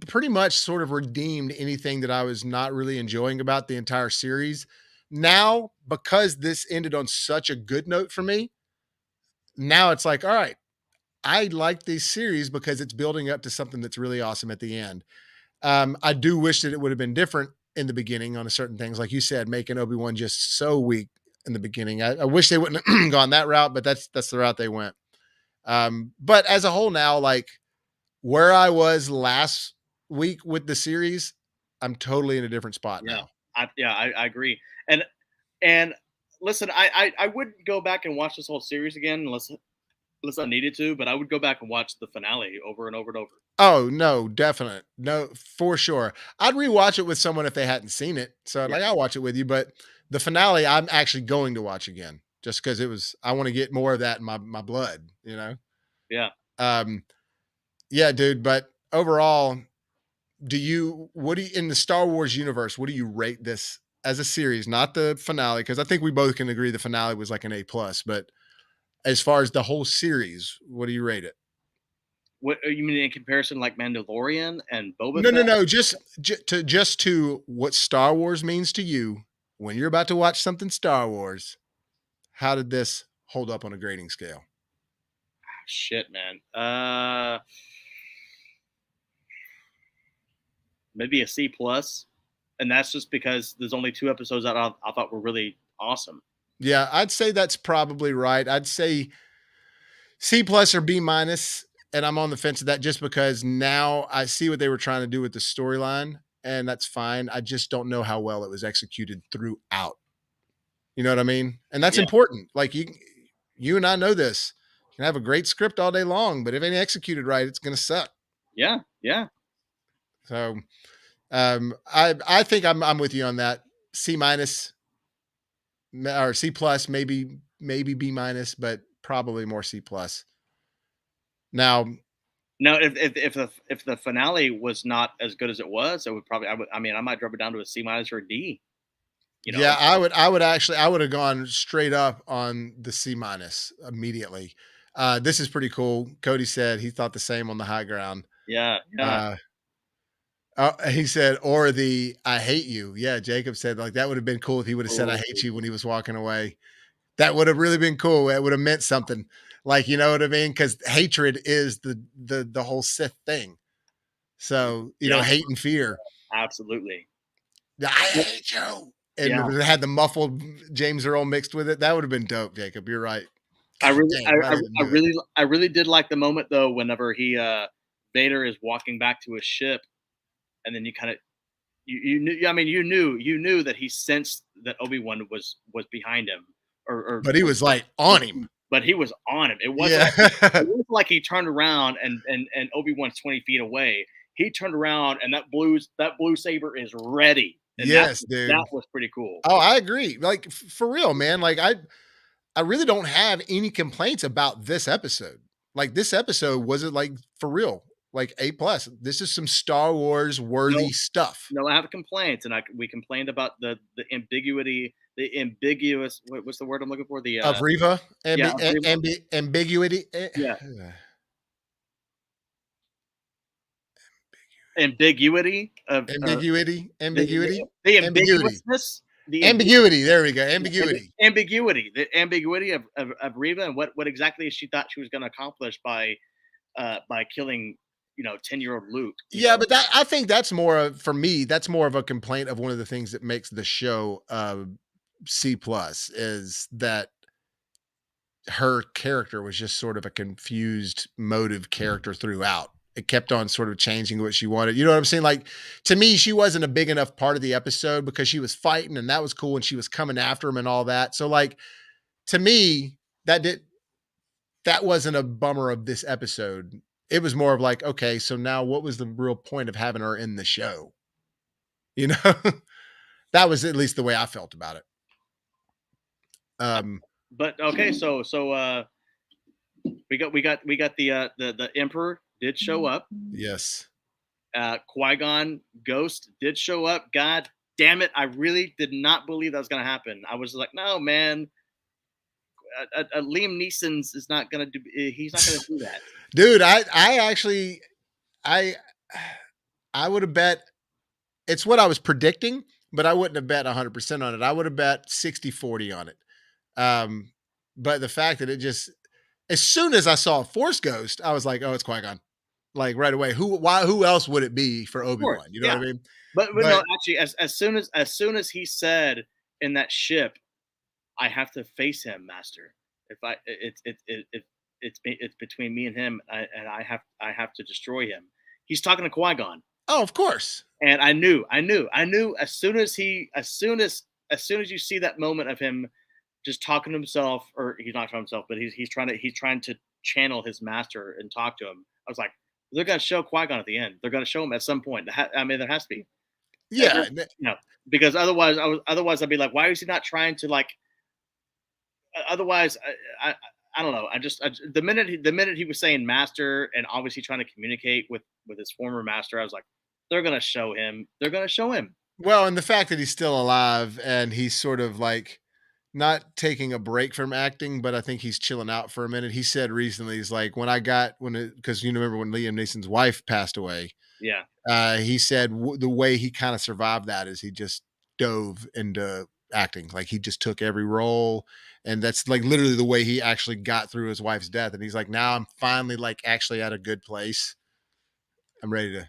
pretty much sort of redeemed anything that I was not really enjoying about the entire series. Now, because this ended on such a good note for me, now it's like, all right, I like this series because it's building up to something that's really awesome at the end. I do wish that it would have been different in the beginning on certain things, like you said, making Obi-Wan just so weak in the beginning. I wish they wouldn't have gone that route, but that's the route they went. But as a whole, now, like where I was last week with the series, I'm totally in a different spot Yeah, now. I agree. And listen, I wouldn't go back and watch this whole series again unless I needed to, but I would go back and watch the finale over and over and over. Oh no, definite. No, for sure. I'd rewatch it with someone if they hadn't seen it. So Yeah, like I'll watch it with you, but the finale I'm actually going to watch again just because I want to get more of that in my blood, you know? yeah. Um, yeah, dude. But overall, what do you in the Star Wars universe, what do you rate this as a series? Not the finale, because I think we both can agree the finale was like an A+, but as far as the whole series, what do you rate it? What you mean in comparison, like Mandalorian and Boba No, no, Fett? no. Just to what Star Wars means to you when you're about to watch something Star Wars. How did this hold up on a grading scale? Shit, man. Maybe a C+, and that's just because there's only 2 episodes that I thought were really awesome. Yeah, I'd say that's probably right. I'd say C+ or B-, and I'm on the fence of that just because now I see what they were trying to do with the storyline, and that's fine. I just don't know how well it was executed throughout. You know what I mean? And that's Yeah, important. Like you and I know this. You can have a great script all day long, but if it ain't executed right, it's gonna suck. yeah, yeah. So I think I'm with you on that. C- or C+, maybe B-, but probably more C+. Now, No, if the finale was not as good as it was, I mean, I might drop it down to a C- or a D. You yeah, know? I would have gone straight up on the C- immediately. This is pretty cool. Cody said he thought the same on the high ground. Yeah, yeah. Uh, he said, or the I hate you. Yeah, Jacob said like that would have been cool if he would have said I Oh, hate you when he was walking away. That would have really been cool. It would have meant something. Like, you know what I mean? Because hatred is the whole Sith thing. So, yeah, hate and fear. absolutely. I hate you. And Yeah. if it had the muffled James Earl mixed with it, that would have been dope, Jacob. You're right. I God really, dang, why they didn't I do it. really, I really did like the moment though. Whenever Vader is walking back to his ship, and then you kind of, you knew. I mean, you knew that he sensed that Obi-Wan was behind him, But he was like on him. but he was on him. Yeah. It wasn't like he turned around and Obi-Wan's 20 feet away. He turned around and that blue saber is ready, and Yes, dude. that was pretty cool. Oh, I agree. Like for real, man. Like I really don't have any complaints about this episode. Like this episode wasn't like for real, like A+. This is some Star Wars No, worthy stuff. no, I have complaints, and we complained about the ambiguous. What's the word I'm looking for? The Of Riva, yeah, ambiguity, yeah, ambiguity of ambiguity, the ambiguity, ambiguousness, ambiguity. There we go. Ambiguity. the ambiguity of Reva, and what exactly she thought she was going to accomplish by killing 10-year-old Luke. Yeah, but that I think that's more of for me. That's more of a complaint of one of the things that makes the show C+ is that her character was just sort of a confused motive character throughout. It kept on sort of changing what she wanted. You know what I'm saying? Like, to me, she wasn't a big enough part of the episode because she was fighting and that was cool and she was coming after him and all that. So like, to me, that did that wasn't a bummer of this episode. It was more of like, okay, so now what was the real point of having her in the show? You know, that was at least the way I felt about it. But okay, so we got the Emperor did show up. Yes. Qui-Gon Ghost did show up. God damn it! I really did not believe that was gonna happen. I was like, no, man. Liam Neeson's is not gonna do. He's not gonna do that, dude. I actually I would have bet it's what I was predicting, but I wouldn't have bet 100% on it. I would have bet 60-40 on it. But the fact that it just, as soon as I saw Force Ghost, I was like, oh, it's Qui-Gon. Like right away. Who else would it be for Obi-Wan? You know yeah. what I mean? But no, actually, as soon as he said in that ship, I have to face him, Master. If I it's between me and him, and I have to destroy him. He's talking to Qui-Gon. Oh, of course. And I knew as soon as you see that moment of him just talking to himself, or he's not talking to himself, but he's trying to channel his master and talk to him. I was like, they're going to show Qui-Gon at the end. They're going to show him at some point. I mean, there has to be. Yeah. Because otherwise I'd be like, why is he not trying to like? Otherwise, I don't know. The minute he was saying master and obviously trying to communicate with his former master, I was like, they're gonna show him. They're gonna show him. Well, and the fact that he's still alive and he's sort of like not taking a break from acting, but I think he's chilling out for a minute. He said recently, he's like, because you remember when Liam Neeson's wife passed away. Yeah. He said the way he kind of survived that is he just dove into acting. Like he just took every role. And that's like literally the way he actually got through his wife's death. And he's like, now I'm finally like actually at a good place. I'm ready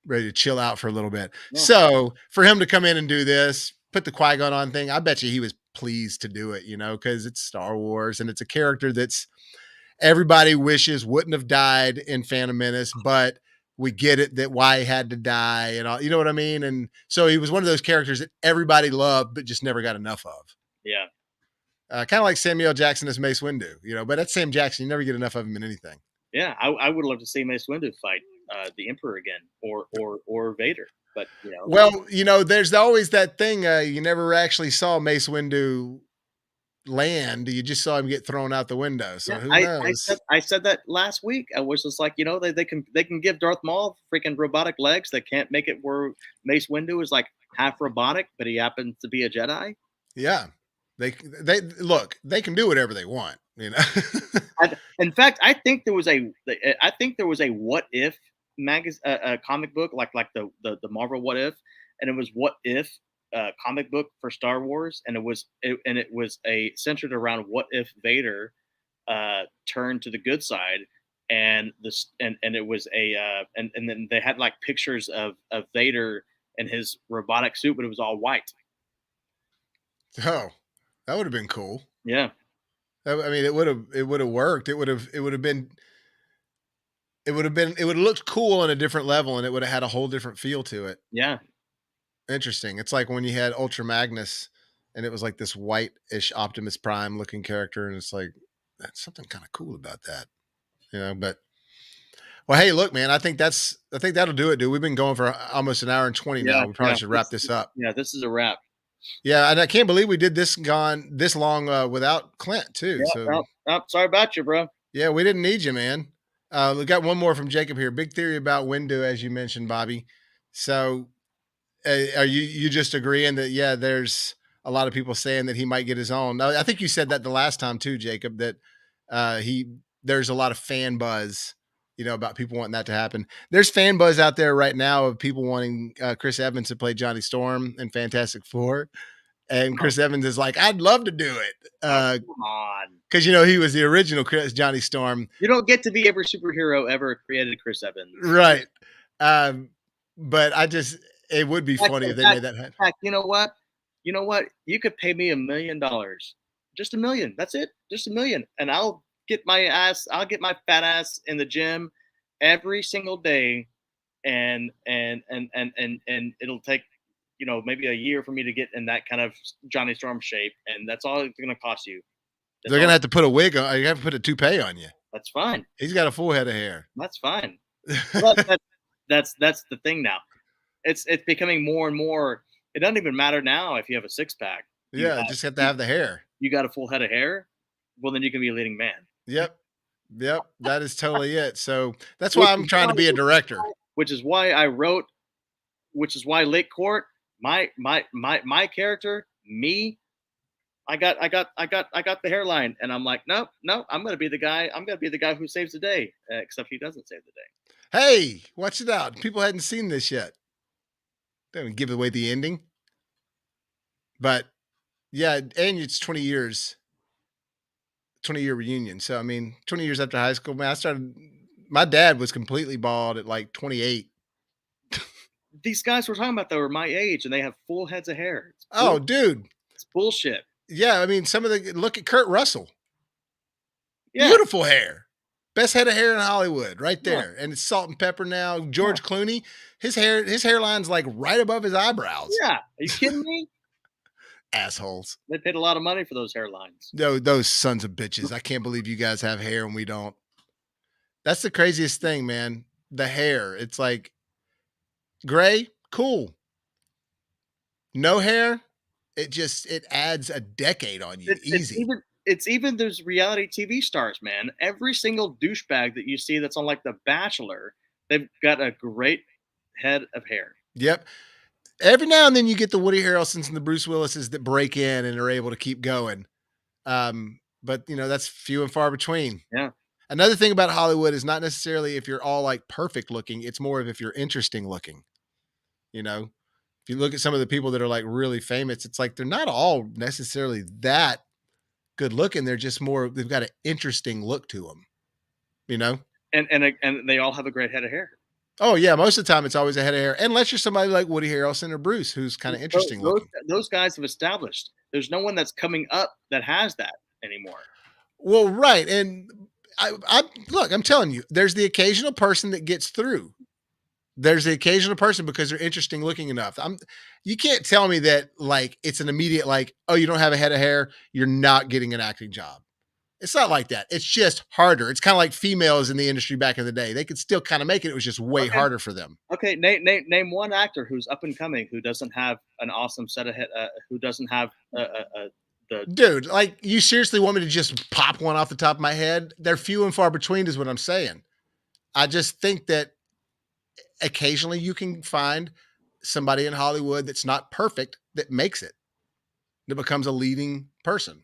to chill out for a little bit. Yeah. So for him to come in and do this, put the Qui-Gon on thing, I bet you he was pleased to do it, because it's Star Wars and it's a character that's everybody wishes wouldn't have died in Phantom Menace, but we get it that why he had to die and all, you know what I mean? And so he was one of those characters that everybody loved, but just never got enough of. Yeah. Kind of like Samuel Jackson as Mace Windu, but that's Sam Jackson. You never get enough of him in anything. Yeah, I would love to see Mace Windu fight the Emperor again, or Vader. But well, there's always that thing. You never actually saw Mace Windu land. You just saw him get thrown out the window. So who knows? I said that last week. I was just like, they can give Darth Maul freaking robotic legs. They can't make it where Mace Windu is like half robotic, but he happens to be a Jedi. Yeah. They look. They can do whatever they want, In fact, I think there was a What If comic book like the Marvel What If, and it was What If comic book for Star Wars, and it was centered around what if Vader turned to the good side, and it was and then they had like pictures of Vader and his robotic suit, but it was all white. Oh. That would have been cool. Yeah. I mean, it would have worked. It would have looked cool on a different level, and it would have had a whole different feel to it. Yeah. Interesting. It's like when you had Ultra Magnus and it was like this white-ish Optimus Prime looking character. And it's like, that's something kind of cool about that, but well, hey, look, man, I think that'll do it, dude. We've been going for almost an hour and 20 now. We probably should wrap this up. Yeah. This is a wrap. Yeah, and I can't believe we did this long without Clint too. Yeah, so sorry about you, bro. Yeah, we didn't need you, man. We got one more from Jacob here. Big theory about Windu, as you mentioned, Bobby. So, are you just agreeing that there's a lot of people saying that he might get his own? Now, I think you said that the last time too, Jacob. That there's a lot of fan buzz, about people wanting that to happen. There's fan buzz out there right now of people wanting Chris Evans to play Johnny Storm in Fantastic Four. And Chris Evans is like, I'd love to do it. Come on. Because, he was the original Johnny Storm. You don't get to be every superhero ever created Chris Evans. Right. But it would be funny if they made that happen. You know what? You could pay me $1 million just $1 million. That's it. Just $1 million. And I'll get my fat ass in the gym every single day. And it'll take, maybe a year for me to get in that kind of Johnny Storm shape. And that's all it's going to cost you. They're going to have to put a wig on. You have to put a toupee on you. That's fine. He's got a full head of hair. That's fine. That's the thing now. It's becoming more and more. It doesn't even matter now if you have a six pack. Yeah, just have to have the hair. You got a full head of hair. Well, then you can be a leading man. Yep. That is totally it. So that's why I'm trying to be a director. Which is why Lake Court, my character, me, I got the hairline, and I'm like, no, I'm gonna be the guy who saves the day. Except he doesn't save the day. Hey, watch it out. People hadn't seen this yet. Don't give away the ending. But yeah, and it's 20 years. 20-year reunion. So I mean, 20 years after high school, man, my dad was completely bald at like 28. These guys we're talking about though are my age and they have full heads of hair. Oh, dude. It's bullshit. Yeah, I mean, look at Kurt Russell. Yeah. Beautiful hair. Best head of hair in Hollywood, right there. Yeah. And it's salt and pepper now. George Clooney, his hairline's like right above his eyebrows. Yeah. Are you kidding me? Assholes. They paid a lot of money for those hairlines. No, those sons of bitches. I can't believe you guys have hair and we don't. That's the craziest thing, man. The hair. It's like gray, cool. No hair, it adds a decade on you. Easy. It's even those reality TV stars, man. Every single douchebag that you see that's on like The Bachelor, they've got a great head of hair. Yep. Every now and then you get the Woody Harrelsons and the Bruce Willises that break in and are able to keep going. But that's few and far between. Yeah. Another thing about Hollywood is not necessarily if you're all like perfect looking. It's more of if you're interesting looking. If you look at some of the people that are like really famous, it's like they're not all necessarily that good looking. They're just they've got an interesting look to them. And they all have a great head of hair. Oh yeah, most of the time it's always a head of hair, unless you're somebody like Woody Harrelson or Bruce, who's kind of interesting looking. Those guys have established. There's no one that's coming up that has that anymore. Well, right, and I'm telling you, there's the occasional person that gets through. There's the occasional person because they're interesting looking enough. You can't tell me that like it's an immediate like, oh, you don't have a head of hair, you're not getting an acting job. It's not like that. It's just harder. It's kind of like females in the industry back in the day. They could still kind of make it. It was just way harder for them. Okay, name one actor who's up and coming who doesn't have an awesome set of head, who doesn't have the. Dude, like you seriously want me to just pop one off the top of my head? They're few and far between, is what I'm saying. I just think that occasionally you can find somebody in Hollywood that's not perfect that makes it, that becomes a leading person.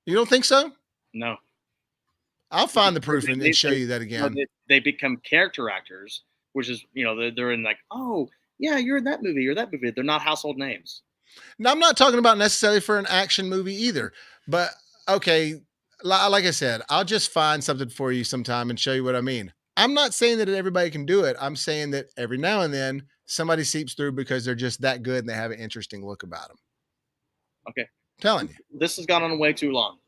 You don't think so? No. I'll find the proof and show you that again. They become character actors, which is, they're in like, oh, yeah, you're in that movie. You're that movie. They're not household names. Now, I'm not talking about necessarily for an action movie either. But, okay, like I said, I'll just find something for you sometime and show you what I mean. I'm not saying that everybody can do it. I'm saying that every now and then somebody seeps through because they're just that good and they have an interesting look about them. Okay. I'm telling you. This has gone on way too long.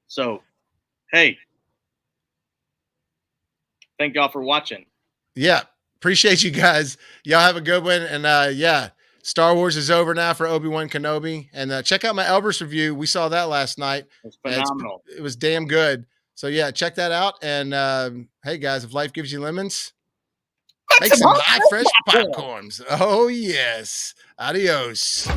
So, hey, thank y'all for watching. Yeah. Appreciate you guys. Y'all have a good one. And yeah, Star Wars is over now for Obi-Wan Kenobi. And check out my Elvis review. We saw that last night. It's phenomenal. It was damn good. So yeah, check that out. And hey guys, if life gives you lemons, make some hot, fresh popcorns. Oh yes. Adios.